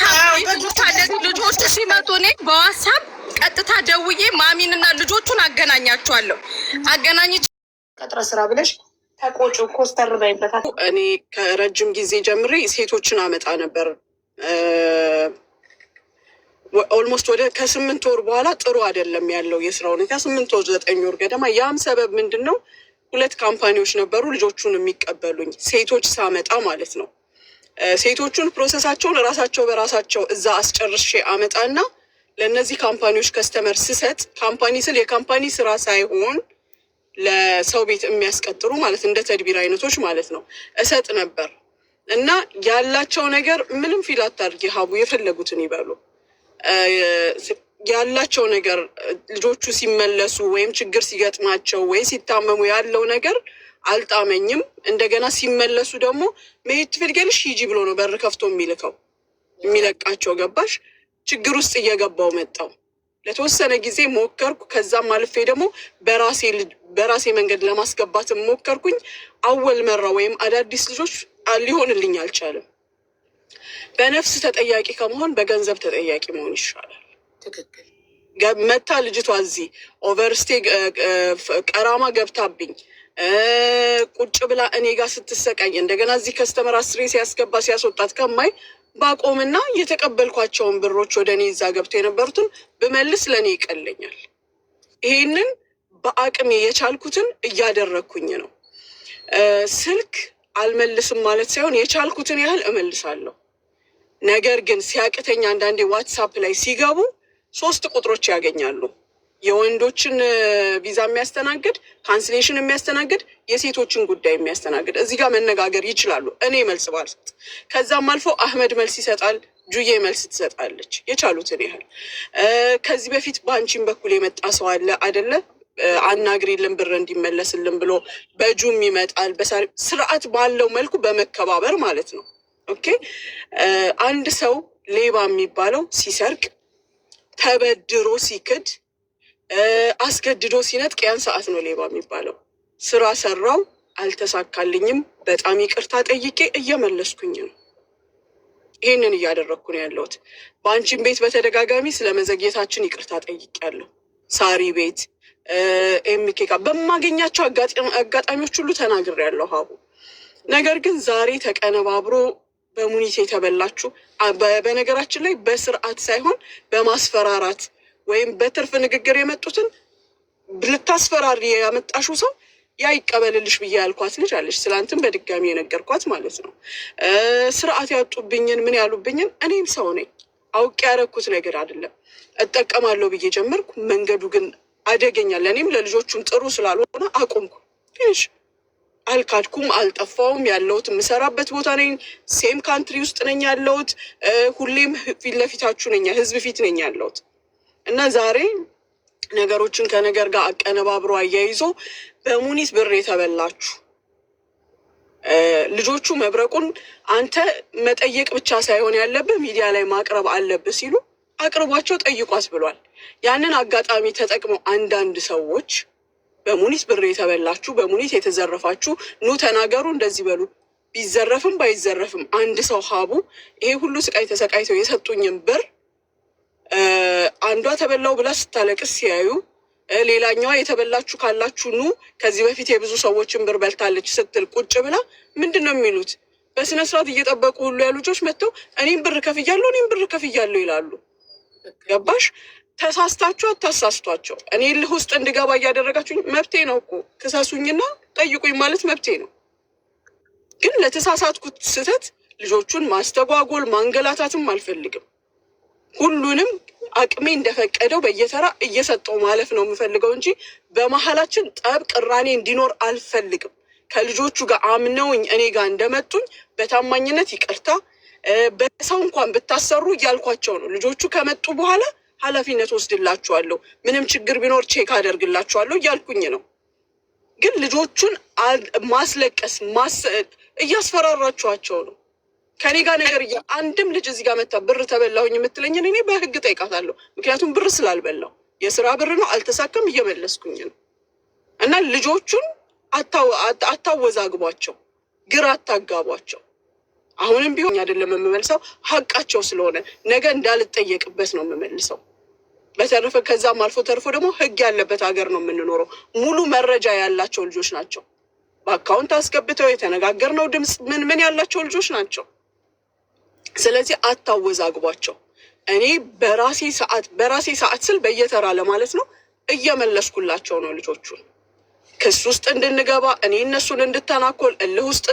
ልጆቹ ሲመጡ እኔ በዋትሳፕ ቀጥታ ደውዬ ማሚንና ልጆቹን አገናኛቸዋለሁ። አገናኝቼ ቀጥረ ስራ ብለሽ ተቆጩ ኮስተር በይበታል። እኔ ከረጅም ጊዜ ጀምሬ ሴቶችን አመጣ ነበር። ኦልሞስት ወደ ከ8 ወር በኋላ ጥሩ አይደለም ያለው የስራ ሁኔታ። 8 ወር 9 ወር ገደማ። ያም ሰበብ ምንድን ነው? 2 ካምፓኒዎች ነበሩ ልጆቹን የሚቀበሉኝ ሴቶች ሳመጣ ማለት ነው። ሴቶቹን ፕሮሰሳቸውን ራሳቸው በራሳቸው እዛ አስጨርሼ አመጣና ለእነዚህ ካምፓኒዎች ከስተመር ስሰጥ ካምፓኒ ስል የካምፓኒ ስራ ሳይሆን ለሰው ቤት የሚያስቀጥሩ ማለት እንደ ተድቢር አይነቶች ማለት ነው እሰጥ ነበር። እና ያላቸው ነገር ምንም ፊል አታድርጊ ሀቡ፣ የፈለጉትን ይበሉ። ያላቸው ነገር ልጆቹ ሲመለሱ ወይም ችግር ሲገጥማቸው ወይ ሲታመሙ ያለው ነገር አልጣመኝም። እንደገና ሲመለሱ ደግሞ መሄድ ትፈልጊያለሽ ሂጂ ብሎ ነው በር ከፍቶ የሚለቃቸው። ገባሽ? ችግር ውስጥ እየገባው መጣው። ለተወሰነ ጊዜ ሞከርኩ። ከዛም አልፌ ደግሞ በራሴ መንገድ ለማስገባት ሞከርኩኝ። አወል መራ ወይም አዳዲስ ልጆች ሊሆንልኝ አልቻለም። በነፍስ ተጠያቂ ከመሆን በገንዘብ ተጠያቂ መሆን ይሻላል። ትክክል። መታ ልጅቷ እዚህ ኦቨርስቴ ቀራማ ገብታብኝ ቁጭ ብላ እኔ ጋር ስትሰቃኝ እንደገና እዚህ ከስተመር አስሬ ሲያስገባ ሲያስወጣት ከማይ ባቆምና የተቀበልኳቸውን ብሮች ወደ እኔ እዛ ገብተው የነበሩትን ብመልስ ለእኔ ይቀለኛል። ይሄንን በአቅሜ የቻልኩትን እያደረግኩኝ ነው። ስልክ አልመልስም ማለት ሳይሆን የቻልኩትን ያህል እመልሳለሁ። ነገር ግን ሲያቅተኛ አንዳንዴ ዋትሳፕ ላይ ሲገቡ 3 ቁጥሮች ያገኛሉ። የወንዶችን ቪዛ የሚያስተናግድ፣ ካንስሌሽን የሚያስተናግድ፣ የሴቶችን ጉዳይ የሚያስተናግድ። እዚህ ጋር መነጋገር ይችላሉ። እኔ መልስ ባልሰጥ፣ ከዛም አልፎ አህመድ መልስ ይሰጣል፣ ጁዬ መልስ ትሰጣለች፣ የቻሉትን ያህል። ከዚህ በፊት በአንቺን በኩል የመጣ ሰው አለ አደለ? አናግሪልን ብር እንዲመለስልን ብሎ በጁም ይመጣል። ስርዓት ባለው መልኩ በመከባበር ማለት ነው። ኦኬ። አንድ ሰው ሌባ የሚባለው ሲሰርቅ፣ ተበድሮ ሲክድ፣ አስገድዶ ሲነጥቅ ያን ሰዓት ነው ሌባ የሚባለው። ስራ ሰራው አልተሳካልኝም፣ በጣም ይቅርታ ጠይቄ እየመለስኩኝ ነው። ይህንን እያደረግኩ ነው ያለሁት። በአንቺን ቤት በተደጋጋሚ ስለ መዘግየታችን ይቅርታ ጠይቄያለሁ። ሳሪ ቤት ኤምኬካ በማገኛቸው አጋጣሚዎች ሁሉ ተናግሬያለሁ ሀቡ። ነገር ግን ዛሬ ተቀነባብሮ በሙኒት የተበላችሁ፣ በነገራችን ላይ በስርዓት ሳይሆን በማስፈራራት ወይም በትርፍ ንግግር የመጡትን ልታስፈራሪ ያመጣሽው ሰው ያ ይቀበልልሽ ብዬ ያልኳት ልጅ አለች። ስላንትም በድጋሚ የነገርኳት ማለት ነው። ስርዓት ያጡብኝን ምን ያሉብኝን እኔም ሰው ነኝ። አውቄ ያደረኩት ነገር አይደለም። እጠቀማለሁ ብዬ ጀመርኩ። መንገዱ ግን አደገኛ፣ ለእኔም ለልጆቹም ጥሩ ስላልሆነ አቆምኩ። ትንሽ አልካድኩም፣ አልጠፋውም። ያለሁት የምሰራበት ቦታ ነኝ። ሴም ካንትሪ ውስጥ ነኝ ያለሁት። ሁሌም ፊት ለፊታችሁ ነኝ፣ ህዝብ ፊት ነኝ ያለሁት እና ዛሬ ነገሮችን ከነገር ጋር አቀነባብሮ አያይዞ በሙኒት ብር የተበላችሁ ልጆቹ መብረቁን አንተ መጠየቅ ብቻ ሳይሆን ያለብህ ሚዲያ ላይ ማቅረብ አለብህ ሲሉ አቅርቧቸው ጠይቋት ብሏል። ያንን አጋጣሚ ተጠቅመው አንዳንድ ሰዎች በሙኒት ብር የተበላችሁ፣ በሙኒት የተዘረፋችሁ ኑ ተናገሩ፣ እንደዚህ በሉ። ቢዘረፍም ባይዘረፍም አንድ ሰው ሀቡ ይሄ ሁሉ ስቃይ ተሰቃይተው የሰጡኝን ብር አንዷ ተበላው ብላ ስታለቅስ ሲያዩ፣ ሌላኛዋ የተበላችሁ ካላችሁ ኑ ከዚህ በፊት የብዙ ሰዎችን ብር በልታለች ስትል ቁጭ ብላ ምንድን ነው የሚሉት? በስነ ስርዓት እየጠበቁ ሁሉ ያሉ ልጆች መጥተው እኔም ብር ከፍያለሁ ይላሉ። ገባሽ? ተሳስታችሁ አታሳስቷቸው። እኔ ልህ ውስጥ እንድገባ እያደረጋችሁኝ መብቴ ነው እኮ ክሰሱኝና ጠይቁኝ ማለት መብቴ ነው። ግን ለተሳሳትኩት ስህተት ልጆቹን ማስተጓጎል ማንገላታትም አልፈልግም። ሁሉንም አቅሜ እንደፈቀደው በየተራ እየሰጠው ማለፍ ነው የምፈልገው እንጂ በመሀላችን ጠብ ቅራኔ እንዲኖር አልፈልግም። ከልጆቹ ጋር አምነውኝ እኔ ጋር እንደመጡኝ በታማኝነት ይቅርታ፣ በሰው እንኳን ብታሰሩ እያልኳቸው ነው። ልጆቹ ከመጡ በኋላ ኃላፊነት ወስድላችኋለሁ፣ ምንም ችግር ቢኖር ቼክ አደርግላችኋለሁ እያልኩኝ ነው። ግን ልጆቹን ማስለቀስ እያስፈራራችኋቸው ነው። ከኔ ጋር ነገር አንድም ልጅ እዚህ ጋር መታ ብር ተበላሁኝ የምትለኝን እኔ በህግ ጠይቃታለሁ። ምክንያቱም ብር ስላልበላው የስራ ብር ነው፣ አልተሳካም፣ እየመለስኩኝ ነው። እና ልጆቹን አታወዛግቧቸው፣ ግራ አታጋቧቸው። አሁንም ቢሆን አይደለም የምመልሰው ሀቃቸው ስለሆነ ነገ እንዳልጠየቅበት ነው የምመልሰው። በተረፈ ከዛም አልፎ ተርፎ ደግሞ ህግ ያለበት ሀገር ነው የምንኖረው። ሙሉ መረጃ ያላቸው ልጆች ናቸው። በአካውንት አስገብተው የተነጋገርነው ድምፅ ምን ያላቸው ልጆች ናቸው። ስለዚህ አታወዛግቧቸው። እኔ በራሴ ሰዓት ስል በየተራ ለማለት ነው እየመለስኩላቸው ነው ልጆቹን። ክስ ውስጥ እንድንገባ እኔ እነሱን እንድተናኮል እልህ ውስጥ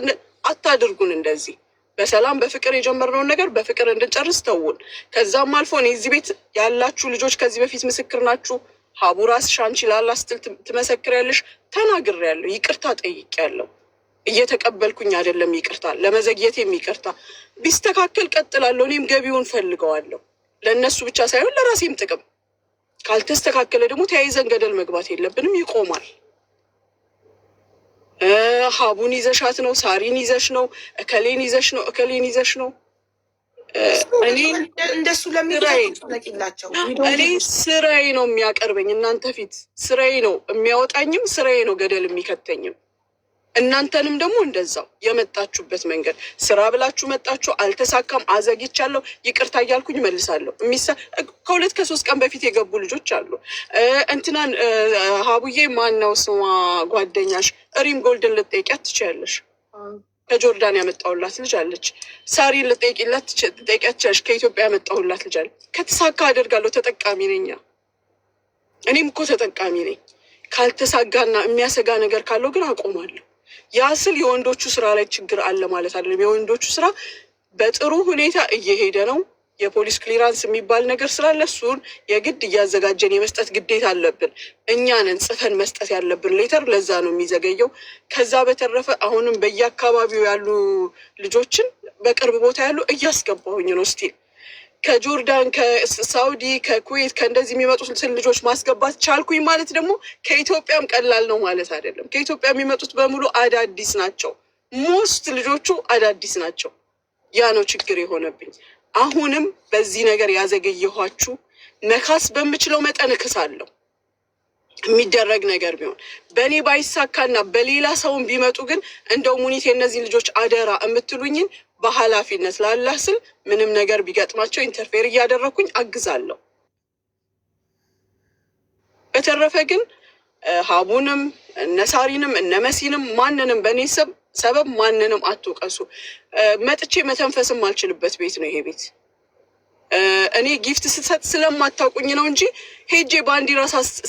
አታድርጉን። እንደዚህ በሰላም በፍቅር የጀመርነውን ነገር በፍቅር እንድንጨርስ ተውን። ከዛም አልፎ እኔ እዚህ ቤት ያላችሁ ልጆች ከዚህ በፊት ምስክር ናችሁ። ሀቡ ራስሽ አንቺ ላላ ስትል ትመሰክሪያለሽ። ተናግሬያለሁ፣ ይቅርታ ጠይቄያለሁ። እየተቀበልኩኝ አይደለም ይቅርታ፣ ለመዘግየቴም ይቅርታ። ቢስተካከል ቀጥላለሁ። እኔም ገቢውን ፈልገዋለሁ፣ ለእነሱ ብቻ ሳይሆን ለራሴም ጥቅም። ካልተስተካከለ ደግሞ ተያይዘን ገደል መግባት የለብንም፣ ይቆማል። ሀቡን ይዘሻት ነው፣ ሳሪን ይዘሽ ነው፣ እከሌን ይዘሽ ነው፣ እከሌን ይዘሽ ነው። እኔ እንደሱ ለሚላቸው እኔ ስራዬ ነው የሚያቀርበኝ እናንተ ፊት፣ ስራዬ ነው የሚያወጣኝም፣ ስራዬ ነው ገደል የሚከተኝም። እናንተንም ደግሞ እንደዛው የመጣችሁበት መንገድ ስራ ብላችሁ መጣችሁ፣ አልተሳካም፣ አዘግቻለሁ፣ ይቅርታ እያልኩኝ መልሳለሁ። ከሁለት ከሶስት ቀን በፊት የገቡ ልጆች አሉ። እንትናን ሀቡዬ ማን ነው ስሟ ጓደኛሽ ሪም ጎልድን ልጠይቂያት ትችያለሽ። ከጆርዳን ያመጣሁላት ልጅ አለች። ሳሪን ልጠይቂላት ትጠይቂያት ትችያለሽ። ከኢትዮጵያ ያመጣሁላት ልጅ አለ። ከተሳካ አደርጋለሁ፣ ተጠቃሚ ነኝ። እኔም እኮ ተጠቃሚ ነኝ። ካልተሳጋና የሚያሰጋ ነገር ካለው ግን አቆማለሁ። ያ ስል የወንዶቹ ስራ ላይ ችግር አለ ማለት አይደለም። የወንዶቹ ስራ በጥሩ ሁኔታ እየሄደ ነው። የፖሊስ ክሊራንስ የሚባል ነገር ስላለ እሱን የግድ እያዘጋጀን የመስጠት ግዴታ አለብን። እኛንን ጽፈን መስጠት ያለብን ሌተር፣ ለዛ ነው የሚዘገየው። ከዛ በተረፈ አሁንም በየአካባቢው ያሉ ልጆችን በቅርብ ቦታ ያሉ እያስገባሁኝ ነው። ስቲል ከጆርዳን፣ ከሳውዲ፣ ከኩዌት ከእንደዚህ የሚመጡትን ልጆች ማስገባት ቻልኩኝ ማለት ደግሞ ከኢትዮጵያም ቀላል ነው ማለት አይደለም። ከኢትዮጵያ የሚመጡት በሙሉ አዳዲስ ናቸው። ሞስት ልጆቹ አዳዲስ ናቸው። ያ ነው ችግር የሆነብኝ። አሁንም በዚህ ነገር ያዘገየኋችሁ መካስ በምችለው መጠን እክሳለሁ። የሚደረግ ነገር ቢሆን በእኔ ባይሳካና በሌላ ሰውን ቢመጡ ግን እንደው ሙኒት የእነዚህ ልጆች አደራ የምትሉኝን በኃላፊነት ላላህ ስል ምንም ነገር ቢገጥማቸው ኢንተርፌር እያደረግኩኝ አግዛለሁ። በተረፈ ግን ሀቡንም እነሳሪንም እነመሲንም ማንንም በእኔ ሰበብ ማንንም አትውቀሱ። መጥቼ መተንፈስም አልችልበት ቤት ነው ይሄ ቤት። እኔ ጊፍት ስትሰጥ ስለማታውቁኝ ነው እንጂ ሄጄ ባንዲራ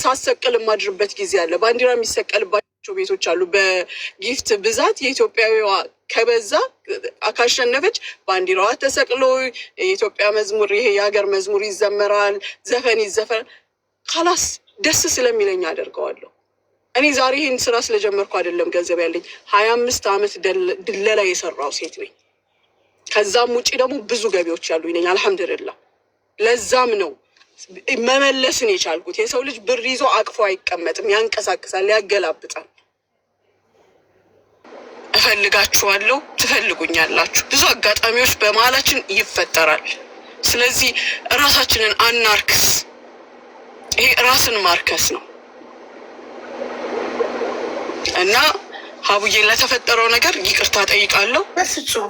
ሳሰቅል የማድርበት ጊዜ አለ። ባንዲራ የሚሰቀልባቸው ቤቶች አሉ። በጊፍት ብዛት የኢትዮጵያዊዋ ከበዛ ካሸነፈች ባንዲራዋ ተሰቅሎ የኢትዮጵያ መዝሙር፣ ይሄ የሀገር መዝሙር ይዘመራል፣ ዘፈን ይዘፈናል። ካላስ ደስ ስለሚለኝ አደርገዋለሁ። እኔ ዛሬ ይህን ስራ ስለጀመርኩ አይደለም ገንዘብ ያለኝ። 25 ዓመት ድለላ የሰራው ሴት ነኝ። ከዛም ውጭ ደግሞ ብዙ ገቢዎች ያሉኝ ነኝ አልሐምድልላህ። ለዛም ነው መመለስን የቻልኩት። የሰው ልጅ ብር ይዞ አቅፎ አይቀመጥም፣ ያንቀሳቅሳል፣ ያገላብጣል። እፈልጋችኋለሁ፣ ትፈልጉኛላችሁ። ብዙ አጋጣሚዎች በመሀላችን ይፈጠራል። ስለዚህ እራሳችንን አናርክስ። ይሄ ራስን ማርከስ ነው እና ሀቡዬ ለተፈጠረው ነገር ይቅርታ ጠይቃለሁ። በፍጹም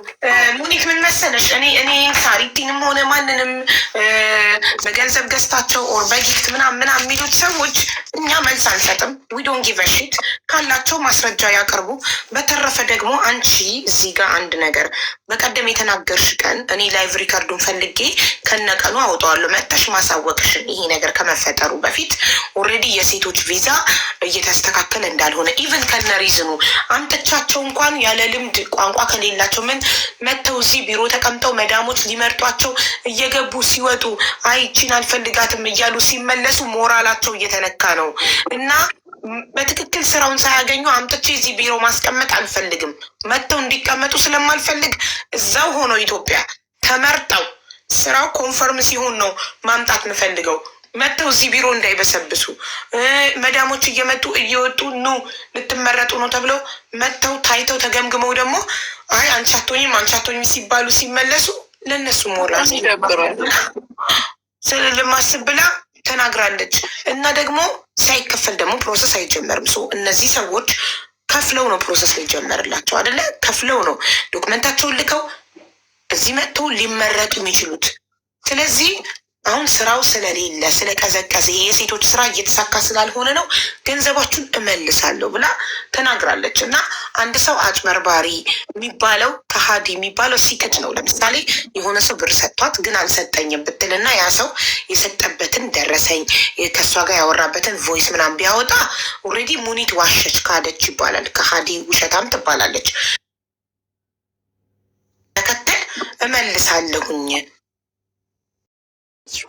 ሙኒት ምን መሰለሽ፣ እኔ ሳሪቲንም ሆነ ማንንም በገንዘብ ገዝታቸው ኦር በጊፍት ምናምን የሚሉት ሰዎች እኛ መልስ አንሰጥም። ዊዶን ጊቭ ሺት። ካላቸው ማስረጃ ያቀርቡ። በተረፈ ደግሞ አንቺ እዚህ ጋር አንድ ነገር በቀደም የተናገርሽ ቀን እኔ ላይቭ ሪካርዱን ፈልጌ ከነቀኑ አውጠዋለሁ። መጥተሽ ማሳወቅሽን ይሄ ነገር ከመፈጠሩ በፊት ኦልሬዲ የሴቶች ቪዛ እየተስተካከለ እንዳልሆነ ኢቨን ከነ ሪዝኑ አንተቻቸው እንኳን ያለ ልምድ ቋንቋ ከሌላቸው ምን መጥተው እዚህ ቢሮ ተቀምጠው መዳሞች ሊመርጧቸው እየገቡ ሲወጡ አይቺን አልፈልጋትም እያሉ ሲመለሱ ሞራላቸው እየተነካ ነው። እና በትክክል ስራውን ሳያገኙ አምጥቼ እዚህ ቢሮ ማስቀመጥ አልፈልግም። መጥተው እንዲቀመጡ ስለማልፈልግ እዛው ሆኖ ኢትዮጵያ ተመርጠው ስራው ኮንፈርም ሲሆን ነው ማምጣት የምፈልገው። መጥተው እዚህ ቢሮ እንዳይበሰብሱ መዳሞች እየመጡ እየወጡ ኑ ልትመረጡ ነው ተብለው መጥተው ታይተው ተገምግመው ደግሞ አይ አንቺ አትሆኝም ሲባሉ ሲመለሱ ለእነሱ ሞራል ይደብራል። ስለልማስብ ብላ ተናግራለች። እና ደግሞ ሳይከፈል ደግሞ ፕሮሰስ አይጀመርም። እነዚህ ሰዎች ከፍለው ነው ፕሮሰስ ሊጀመርላቸው አይደለ? ከፍለው ነው ዶክመንታቸውን ልከው እዚህ መጥተው ሊመረጡ የሚችሉት። ስለዚህ አሁን ስራው ስለሌለ ስለቀዘቀዘ የሴቶች ስራ እየተሳካ ስላልሆነ ነው ገንዘባችሁን እመልሳለሁ ብላ ተናግራለች። እና አንድ ሰው አጭበርባሪ የሚባለው ከሃዲ የሚባለው ሲክድ ነው። ለምሳሌ የሆነ ሰው ብር ሰጥቷት ግን አልሰጠኝም ብትልና ያ ሰው የሰጠበትን ደረሰኝ ከእሷ ጋር ያወራበትን ቮይስ ምናምን ቢያወጣ ኦልሬዲ ሙኒት ዋሸች፣ ካደች ይባላል። ከሃዲ ውሸታም ትባላለች። ተከታይ እመልሳለሁኝ።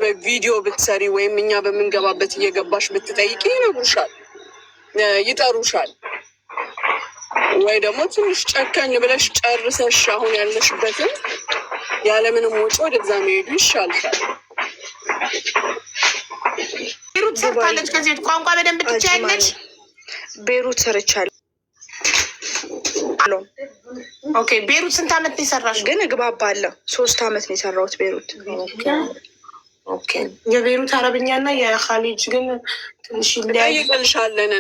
በቪዲዮ ብትሰሪ ወይም እኛ በምንገባበት እየገባሽ ብትጠይቂ ይነግሩሻል፣ ይጠሩሻል። ወይ ደግሞ ትንሽ ጨከኝ ብለሽ ጨርሰሽ አሁን ያለሽበትን ያለምንም ወጪ ወደዛ መሄዱ ይሻልሻል። ቤሩት ሰርታለች። ከዚህ ቋንቋ በደንብ ትችያለሽ? ቤሩት ሰርቻለሁ። ኦኬ። ቤሩት ስንት አመት ነው የሰራሽ? ግን እግባባለሁ። 3 አመት ነው የሰራሁት ቤሩት። ኦኬ። የቤሩት አረብኛ እና የካሊጅ ግን ትንሽ ይለያል። ይቀልሻለን።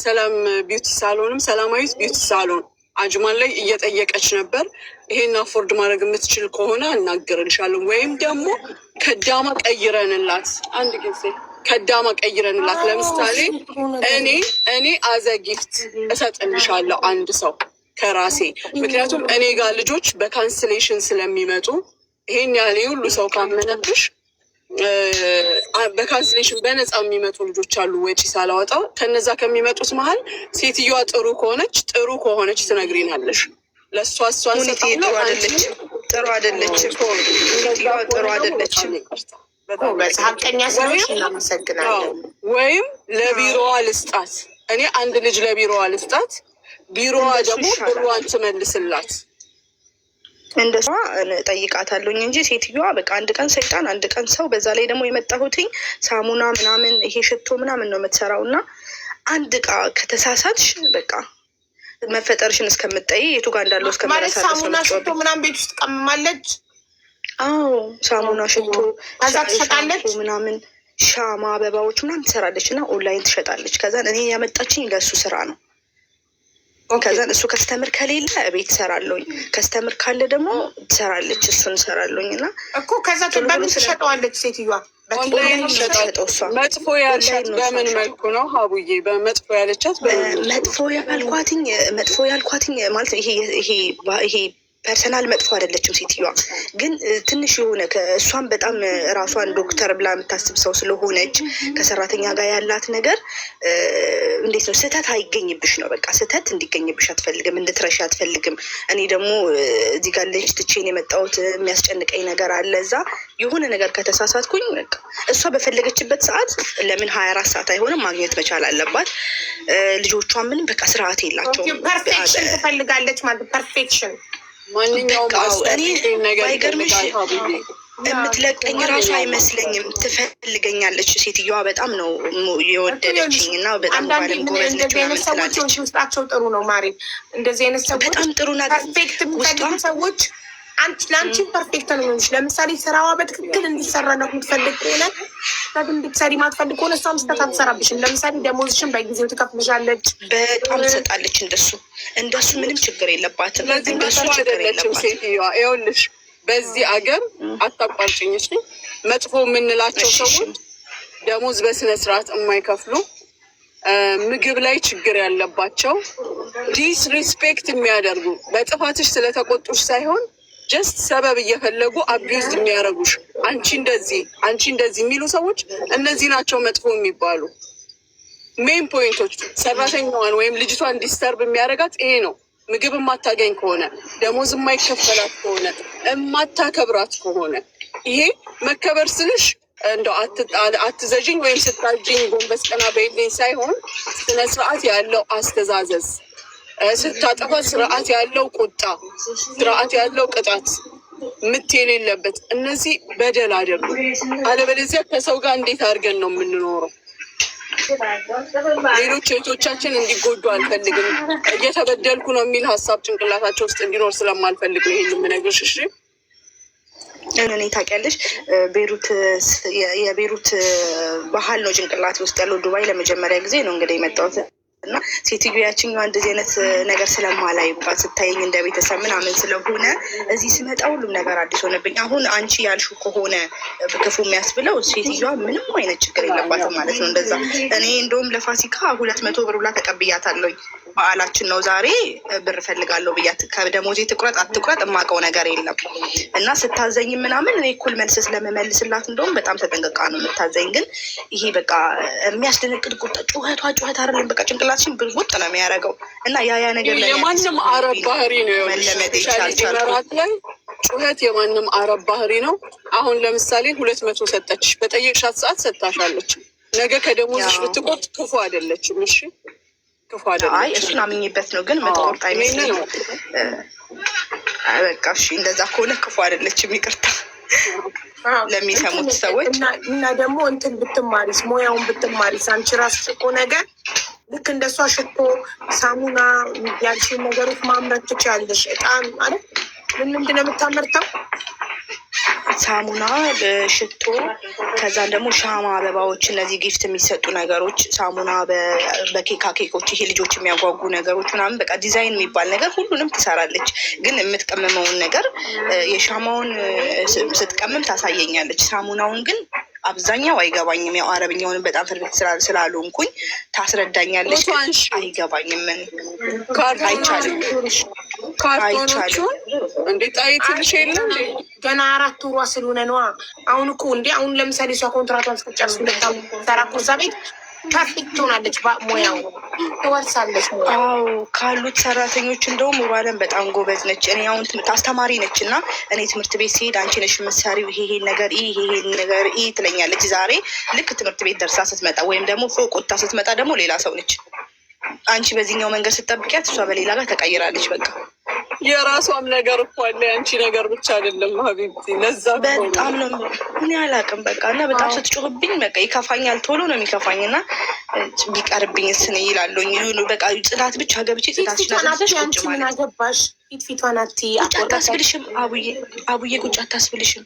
ሰላም ቢዩቲ ሳሎንም ሰላማዊት ቢዩቲ ሳሎን አጅማን ላይ እየጠየቀች ነበር። ይሄን አፎርድ ማድረግ የምትችል ከሆነ እናገርልሻለን፣ ወይም ደግሞ ከዳማ ቀይረንላት አንድ ጊዜ ከዳማ ቀይረንላት። ለምሳሌ እኔ አዘ ጊፍት እሰጥልሻለሁ አንድ ሰው ከራሴ። ምክንያቱም እኔ ጋር ልጆች በካንስሌሽን ስለሚመጡ ይሄን ያህል ሁሉ ሰው ካመነብሽ በካንስሌሽን በነፃ የሚመጡ ልጆች አሉ፣ ወጪ ሳላወጣ። ከነዛ ከሚመጡት መሀል ሴትዮዋ ጥሩ ከሆነች ትነግሪናለሽ። ለእሷ እሷን ጥሩ አይደለችም። ሀቀኛ ሰዎች እናመሰግናለን። ወይም ለቢሮዋ ልስጣት፣ እኔ አንድ ልጅ ለቢሮዋ ልስጣት፣ ቢሮዋ ደግሞ ብሯን ትመልስላት። እንደሷ ጠይቃታለሁኝ እንጂ ሴትዮዋ በቃ አንድ ቀን ሰይጣን አንድ ቀን ሰው። በዛ ላይ ደግሞ የመጣሁትኝ ሳሙና ምናምን ይሄ ሽቶ ምናምን ነው የምትሰራው። እና አንድ እቃ ከተሳሳትሽ በቃ መፈጠርሽን እስከምጠይ የቱ ጋር እንዳለው እስከመረሳት ሳሙና ሽቶ ምናምን ቤት ውስጥ ቀምማለች። አዎ ሳሙና ሽቶ ከዛ ትሸጣለች ምናምን ሻማ አበባዎች ምናምን ትሰራለች እና ኦንላይን ትሸጣለች። ከዛን እኔ ያመጣችኝ ለእሱ ስራ ነው። ከዛን እሱ ከስተምር ከሌለ ቤት ሰራለኝ፣ ከስተምር ካለ ደግሞ ትሰራለች፣ እሱን ሰራለኝ። እና እኮ ከዛ በምን ትሸጠዋለች ሴትዮዋ? መጥፎ ያልሻት በምን መልኩ ነው ሀቡዬ? በመጥፎ ያለቻት መጥፎ ያልኳትኝ ማለት ይሄ ፐርሰናል መጥፎ አይደለችም ሴትዮዋ፣ ግን ትንሽ የሆነ ከእሷን በጣም ራሷን ዶክተር ብላ የምታስብ ሰው ስለሆነች ከሰራተኛ ጋር ያላት ነገር እንዴት ነው፣ ስህተት አይገኝብሽ ነው። በቃ ስህተት እንዲገኝብሽ አትፈልግም፣ እንድትረሺ አትፈልግም። እኔ ደግሞ እዚህ ጋር ልጅ ትቼን የመጣሁት የሚያስጨንቀኝ ነገር አለ። እዛ የሆነ ነገር ከተሳሳትኩኝ በቃ እሷ በፈለገችበት ሰዓት ለምን 24 ሰዓት አይሆንም ማግኘት መቻል አለባት። ልጆቿ ምንም በቃ ስርዓት የላቸውም። ፐርፌክሽን ትፈልጋለች ማለት ፐርፌክሽን ማንኛውም ባይገርምሽ የምትለቀኝ ራሱ አይመስለኝም። ትፈልገኛለች ሴትዮዋ። በጣም ነው የወደደችኝ እና በጣም ባለም ጎበዝ ነች ምናምን ትላለች። ውስጣቸው ጥሩ ነው ማሪ። እንደዚህ አይነት ሰዎች በጣም ጥሩ ናት። ፐርፌክት የሚፈልጉ ሰዎች ለአንቺ ፐርፌክት ነው የሚሆንሽ። ለምሳሌ ስራዋ በትክክል እንዲሰራ ነው የምትፈልግ ከሆነ እንድትሰሪ ማትፈልግ ከሆነ እሷም ስህተት አትሰራብሽም። ለምሳሌ ደሞዝሽን በጊዜው ትከፍልሻለች፣ በጣም ትሰጣለች። እንደሱ ምንም ችግር የለባትም። እንደሱ ችግር የለባትም ሴትዮዋ። ይኸውልሽ በዚህ አገር አታቋርጭኝ እሺ። መጥፎ የምንላቸው ሰዎች ደሞዝ በስነ ስርዓት የማይከፍሉ፣ ምግብ ላይ ችግር ያለባቸው፣ ዲስሪስፔክት የሚያደርጉ፣ በጥፋትሽ ስለተቆጡሽ ሳይሆን ጀስት ሰበብ እየፈለጉ አቢዩዝ የሚያደርጉሽ አንቺ እንደዚህ የሚሉ ሰዎች እነዚህ ናቸው መጥፎ የሚባሉ ሜን ፖይንቶች። ሰራተኛዋን ወይም ልጅቷን ዲስተርብ የሚያደርጋት ይሄ ነው። ምግብ የማታገኝ ከሆነ፣ ደሞዝ የማይከፈላት ከሆነ፣ የማታከብራት ከሆነ፣ ይሄ መከበር ስልሽ እንደው አትዘዥኝ ወይም ስታጅኝ ጎንበስ ቀና በይልኝ ሳይሆን ስነ ስርዓት ያለው አስተዛዘዝ፣ ስታጠፋ ስርዓት ያለው ቁጣ፣ ስርዓት ያለው ቅጣት ምት የሌለበት፣ እነዚህ በደል አይደሉም። አለበለዚያ ከሰው ጋር እንዴት አድርገን ነው የምንኖረው? ሌሎች እህቶቻችን እንዲጎዱ አልፈልግም። እየተበደልኩ ነው የሚል ሀሳብ ጭንቅላታቸው ውስጥ እንዲኖር ስለማልፈልግ ነው ይሄን የምነግርሽ። እሺ እኔ ታውቂያለሽ፣ የቤሩት ባህል ነው ጭንቅላት ውስጥ ያለው። ዱባይ ለመጀመሪያ ጊዜ ነው እንግዲህ የመጣሁት እና ሴትዮ ያችኛዋ እንደዚህ አይነት ነገር ስለማላይባት ስታየኝ እንደ ቤተሰብ ምናምን ስለሆነ እዚህ ስመጣ ሁሉም ነገር አዲስ ሆነብኝ። አሁን አንቺ ያልሽው ከሆነ ክፉ የሚያስብለው ሴትዮዋ ምንም አይነት ችግር የለባትም ማለት ነው። እንደዛ እኔ እንደውም ለፋሲካ 200 ብር ብላ ተቀብያታለሁኝ። በዓላችን ነው ዛሬ ብር እፈልጋለሁ ብያት ከደሞዜ ትቁረጥ አትቁረጥ የማውቀው ነገር የለም። እና ስታዘኝ ምናምን እኔ እኩል መልስ ስለምመልስላት እንደውም በጣም ተጠንቀቃ ነው የምታዘኝ። ግን ይሄ በቃ የሚያስደነግጥ ቁጣ ጩኸት አይደለም። በቃ ጭንቅላትሽን ብልቦጥ ነው የሚያደርገው። እና ያ ነገር ላይ የማንም አረብ ባህሪ ነው። መለመድ ይቻልቻል። ጩኸት የማንም አረብ ባህሪ ነው። አሁን ለምሳሌ 200 ሰጠችሽ፣ በጠየቅሻት ሰዓት ሰጥታሻለች። ነገ ከደሞዝሽ ብትቆርጥ ክፉ አይደለችም። እሺ ክፉ አይደለችም። አይ እሱን አምኜበት ነው፣ ግን መቆርጥ አይመስለኝም። በቃ እሺ እንደዛ ከሆነ ክፉ አይደለችም። ይቅርታ ለሚሰሙት ሰዎች እና ደግሞ እንትን ብትማሪስ፣ ሙያውን ብትማሪስ አንቺ ራስሽ እኮ ነገር ልክ እንደሷ ሽቶ፣ ሳሙና ያልሽን ነገሮች ማምረት ትችያለሽ። እጣን ማለት ምንድን ነው የምታመርተው? ሳሙና፣ ሽቶ፣ ከዛን ደግሞ ሻማ፣ አበባዎች፣ እነዚህ ጊፍት የሚሰጡ ነገሮች፣ ሳሙና፣ በኬኮች ይሄ ልጆች የሚያጓጉ ነገሮች ምናምን በቃ ዲዛይን የሚባል ነገር ሁሉንም ትሰራለች። ግን የምትቀምመውን ነገር የሻማውን ስትቀምም ታሳየኛለች። ሳሙናውን ግን አብዛኛው አይገባኝም። ያው አረብኛውን በጣም ፍርድ ስላልሆንኩኝ ታስረዳኛለች። አይገባኝም። አይቻልም ካርቶኖቹን እንዴት አይትልሽ የለም ገና 4 ወሯ ስለሆነ ነዋ። አሁን እኮ እንዴ አሁን ለምሳሌ እሷ ኮንትራቷን ስትጨርስ ሰራ ኮርሳ ቤት ፐርፌክት ትሆናለች። ሙያው ትወርሳለች። አዎ ካሉት ሰራተኞች እንደውም ሙባለም በጣም ጎበዝ ነች። እኔ አሁን አስተማሪ ነች እና እኔ ትምህርት ቤት ሲሄድ አንቺ ነሽ የምትሰሪው ይሄ ነገር ትለኛለች። ዛሬ ልክ ትምህርት ቤት ደርሳ ስትመጣ ወይም ደግሞ ፎቅ ወጥታ ስትመጣ ደግሞ ሌላ ሰው ነች። አንቺ በዚህኛው መንገድ ስትጠብቂያት እሷ በሌላ ጋር ተቀይራለች። በቃ የራሷም ነገር እኮ አለ፣ አንቺ ነገር ብቻ አይደለም ሀቢብቲ። ለዛ በጣም ነው እኔ አላውቅም። በቃ እና በጣም ስትጮህብኝ በቃ ይከፋኛል፣ ቶሎ ነው የሚከፋኝ እና ቢቀርብኝ ስን ይላለኝ በቃ ጽዳት ብቻ ገብቼ ጽዳት ገባሽ ፊትፊቷን ቁጭ አታስብልሽም። አቡዬ ቁጭ አታስብልሽም።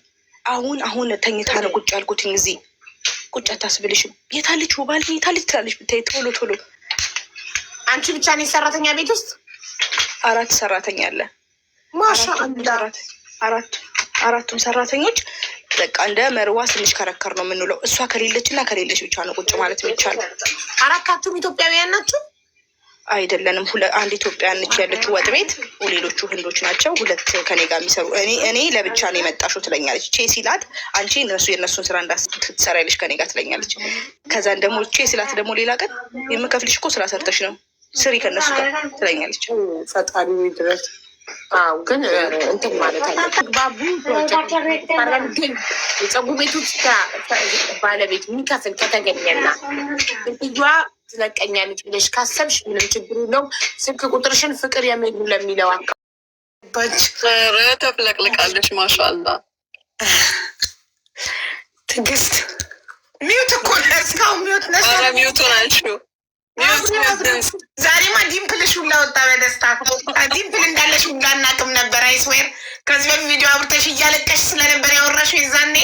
አሁን ተኝታ ነው ቁጭ ያልኩትኝ እዚህ ቁጭ አታስብልሽም። የታለች ውባል የታለች ትላለች ብታይ ቶሎ አንቺ ብቻ ነሽ ሰራተኛ ቤት ውስጥ? 4 ሰራተኛ አለ። ማሻአላህ 4ቱም ሰራተኞች በቃ እንደ መርዋ ስንሽከረከር ነው የምንውለው። እሷ ከሌለች ብቻ ነው ቁጭ ማለት የሚቻለው። 4ቱም ኢትዮጵያውያን ናቸው? አይደለንም። አንድ ኢትዮጵያ ነች ያለችው ወጥ ቤት፣ ሌሎቹ ህንዶች ናቸው። 2 ከኔ ጋር የሚሰሩ እኔ ለብቻ ነው የመጣሽው ትለኛለች። ሲላት አንቺ የእነሱን ስራ እንዳትሰሪያለሽ ከኔ ጋር ትለኛለች። ከዛን ደግሞ ሲላት ደግሞ ሌላ ቀን የምከፍልሽ እኮ ስራ ሰርተሽ ነው ስሪ ከነሱ ጋር ትለኛለች። ፈጣሪ ድረስ ግን እንትን ማለት ባቡ ግን የፀጉር ቤት ውስጥ ባለቤት የሚከፍል ከተገኘና ልጇ ትለቀኛለች ብለሽ ካሰብሽ ምንም ችግሩ ነው። ስልክ ቁጥርሽን ፍቅር የሚሉ ለሚለው አካባች ተፍለቅልቃለች። ማሻአላ ትግስት ሚዩት እኮ እስካሁን ሚዩት ናቸው። ዛሬማ ዲምፕልሽ ሁላ ወጣ በደስታ። ዲምፕል እንዳለሽ ሁላ እናቅም ነበር። አይስዌር ከዚህ በፊት ቪዲዮ አብርተሽ እያለቀሽ ስለነበር ያወራሽው የዛኔ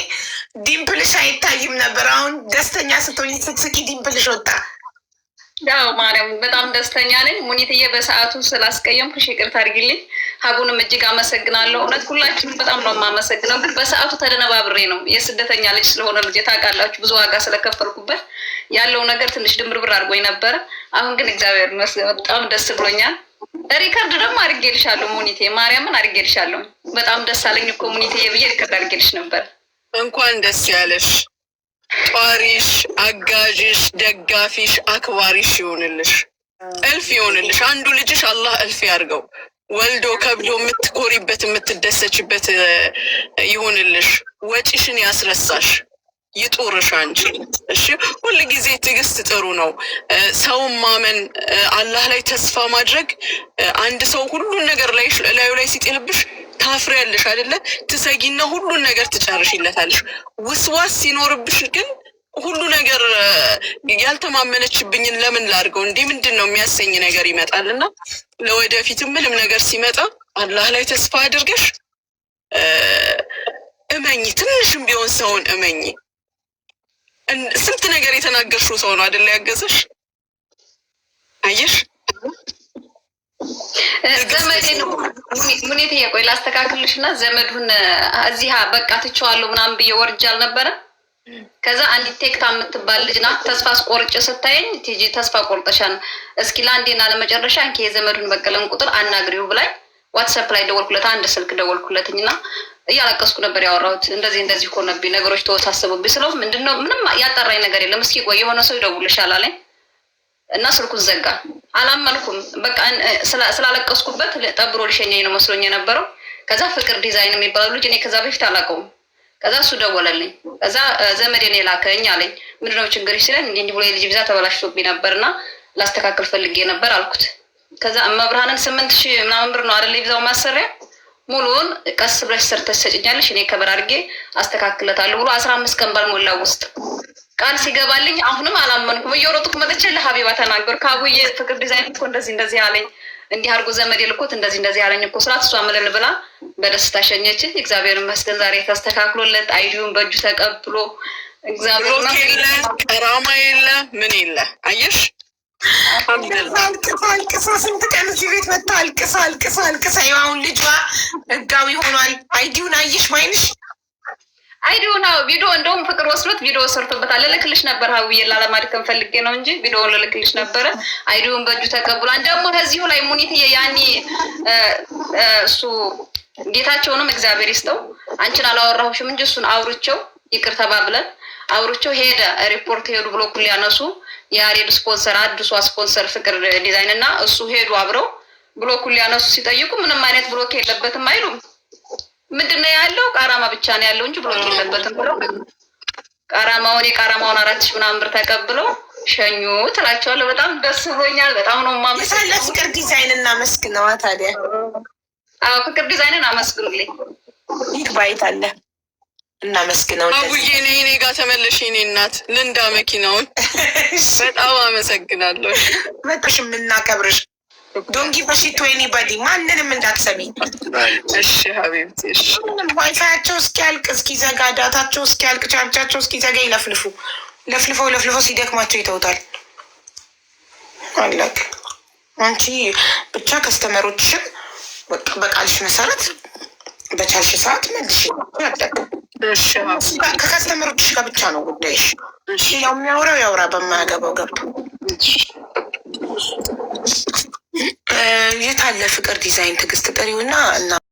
ዲምፕልሽ አይታይም ነበር። አሁን ደስተኛ ስትሆኝ ስትስቂ ዲምፕልሽ ወጣ። ያው ማርያም በጣም ደስተኛ ነኝ። ሙኒትዬ በሰዓቱ ስላስቀየምኩሽ ይቅርታ አድርጊልኝ። ሀቡንም እጅግ አመሰግናለሁ። እውነት ሁላችንም በጣም ነው የማመሰግነው። ግን በሰዓቱ ተደነባብሬ ነው። የስደተኛ ልጅ ስለሆነ ልጅ ታውቃላችሁ፣ ብዙ ዋጋ ስለከፈልኩበት ያለው ነገር ትንሽ ድምርብር አድርጎኝ ነበረ። አሁን ግን እግዚአብሔር ይመስገን በጣም ደስ ብሎኛል። ሪከርድ ደግሞ አድርጌልሻለሁ ሙኒቴ፣ ማርያምን አድርጌልሻለሁ። በጣም ደስ አለኝ እኮ ሙኒትዬ ብዬ ሪከርድ አድርጌልሽ ነበር። እንኳን ደስ ያለሽ። ጧሪሽ፣ አጋዥሽ፣ ደጋፊሽ፣ አክባሪሽ ይሆንልሽ፣ እልፍ ይሆንልሽ። አንዱ ልጅሽ አላህ እልፍ ያድርገው። ወልዶ ከብዶ የምትኮሪበት የምትደሰችበት ይሆንልሽ። ወጪሽን ያስረሳሽ፣ ይጡርሽ አንቺ። እሺ ሁል ጊዜ ትዕግስት ጥሩ ነው። ሰውን ማመን፣ አላህ ላይ ተስፋ ማድረግ። አንድ ሰው ሁሉን ነገር ላዩ ላይ ሲጥልብሽ ታፍሪያለሽ አይደለ? ትሰጊና ሁሉን ነገር ትጨርሽለታለሽ። ውስዋስ ሲኖርብሽ ግን ሁሉ ነገር ያልተማመነችብኝን ለምን ላድርገው እንዲህ ምንድን ነው የሚያሰኝ ነገር ይመጣልና ለወደፊትም ምንም ነገር ሲመጣ አላህ ላይ ተስፋ አድርገሽ እመኝ። ትንሽም ቢሆን ሰውን እመኝ። ስንት ነገር የተናገርሽው ሰው ነው አይደለ ያገዘሽ። አየሽ ዘመዴ ነው ሙኒት የቆይ ላስተካክልሽ እና ዘመዱን እዚህ በቃ ትቼዋለሁ ምናምን ብዬ ወርጃ አልነበረ። ከዛ አንዲት ቴክታ የምትባል ልጅ ናት። ተስፋ አስቆርጬ ስታየኝ ቲጂ ተስፋ ቆርጠሻል፣ እስኪ ለአንዴና ለመጨረሻ እንኪ የዘመዱን በቀለን ቁጥር አናግሪው ብላኝ ዋትስአፕ ላይ ደወልኩለት። አንድ ስልክ ደወልኩለትኝና እያለቀስኩ ነበር ያወራሁት። እንደዚህ ሆነብኝ፣ ነገሮች ተወሳሰቡብኝ ስለው ምንድነው ምንም ያጣራኝ ነገር የለም፣ እስኪ ቆይ የሆነ ሰው ይደውልሻል አለኝ እና ስልኩን ዘጋ። አላመንኩም። በቃ ስላለቀስኩበት ጠብሮ ሊሸኘኝ ነው መስሎኝ የነበረው። ከዛ ፍቅር ዲዛይን የሚባለው ልጅ እኔ ከዛ በፊት አላውቀውም። ከዛ እሱ ደወለልኝ። ከዛ ዘመዴን የላከኝ አለኝ። ምንድነው ችግር ሲለን እንዲህ ብሎ የልጅ ቪዛ ተበላሽቶብኝ ነበርና ላስተካክል ፈልጌ ነበር አልኩት። ከዛ መብርሃንን 8,000 ምናምን ብር ነው አይደል የቪዛው ማሰሪያ፣ ሙሉውን ቀስ ብለሽ ሰርተሽ ሰጭኛለሽ እኔ ከበር አድርጌ አስተካክለታለሁ ብሎ 15 ቀን ባልሞላው ውስጥ ቃል ሲገባልኝ አሁንም አላመንኩም። እየሮጥኩ መጥቼ ለሀቢባ ተናገርኩ። ከአቡዬ ፍቅር ዲዛይን እኮ እንደዚህ አለኝ፣ እንዲህ አድርጎ ዘመዴ ልኮት እንደዚህ አለኝ እኮ ስላት እሷ ምልል ብላ በደስታ ሸኘችን። እግዚአብሔር ይመስገን ዛሬ ተስተካክሎለት አይዲውን በእጁ ተቀብሎ እግዚአብሔር የለ ቀራማ የለ ምን የለ አየሽ። አልቅሳ ስንት ቀን እዚህ ቤት መታ አልቅሳ አሁን ልጇ ህጋዊ ሆኗል። አይዲውን አየሽ ማይንሽ አይዲውን ቪዲዮ እንደውም ፍቅር ወስዶት ቪዲዮ ሰርቶበታል። ልልክልሽ ነበር ሀውዬ ላለማድከም ፈልጌ ነው እንጂ ቪዲዮውን ልልክልሽ ነበረ። አይዲውን በእጁ ተቀብሏል። ደግሞ ከዚሁ ላይ ሙኒትዬ ያኔ እሱ ጌታቸውንም እግዚአብሔር ይስጠው አንቺን አላወራሁሽም እንጂ እሱን አውርቼው ይቅር ተባብለን አውርቼው ሄደ። ሪፖርት ሄዱ ብሎ ኩል ያነሱ የያሬድ ስፖንሰር አዲሷ ስፖንሰር ፍቅር ዲዛይን እና እሱ ሄዱ አብረው ብሎክ ሊያነሱ ሲጠይቁ ምንም አይነት ብሎክ የለበትም አይሉም። ምንድነው ያለው ቃራማ ብቻ ነው ያለው እንጂ ብሎክ የለበትም ብለው ቃራማውን 4,000 ምናምን ብር ተቀብለው ሸኙ ትላቸዋለሁ። በጣም ደስ ብሎኛል። በጣም ነው ማመሰግነው። ፍቅር ዲዛይን እና መስግነዋ ታዲያ። አዎ ፍቅር ዲዛይንን አመስግኑልኝ። ይግባይት አለ እናመስግነው። አቡዬ እኔ ጋር ተመለሽ የኔ እናት ልንዳ መኪናውን በጣም አመሰግናለሁ። በጣም የምናከብርሽ ዶንጊ በሽቶ ኤኒባዲ ማንንም እንዳትሰሚ እሺ ሀቢብቲ። እሺ ዋይፋያቸው እስኪያልቅ እስኪዘጋ ዳታቸው እስኪያልቅ ቻርጃቸው እስኪዘጋ ለፍልፈው ሲደክማቸው ይተውታል። አለቅ አንቺ ብቻ ከስተመሮችሽን በቃልሽ መሰረት በቻልሽ ሰዓት መልሽ ያደግ ከከስተመሮችሽ ጋር ብቻ ነው ጉዳይሽ። ያው የሚያወራው ያውራ በማያገባው ገብቶ የታለ ፍቅር ዲዛይን ትዕግስት ጥሪውና እና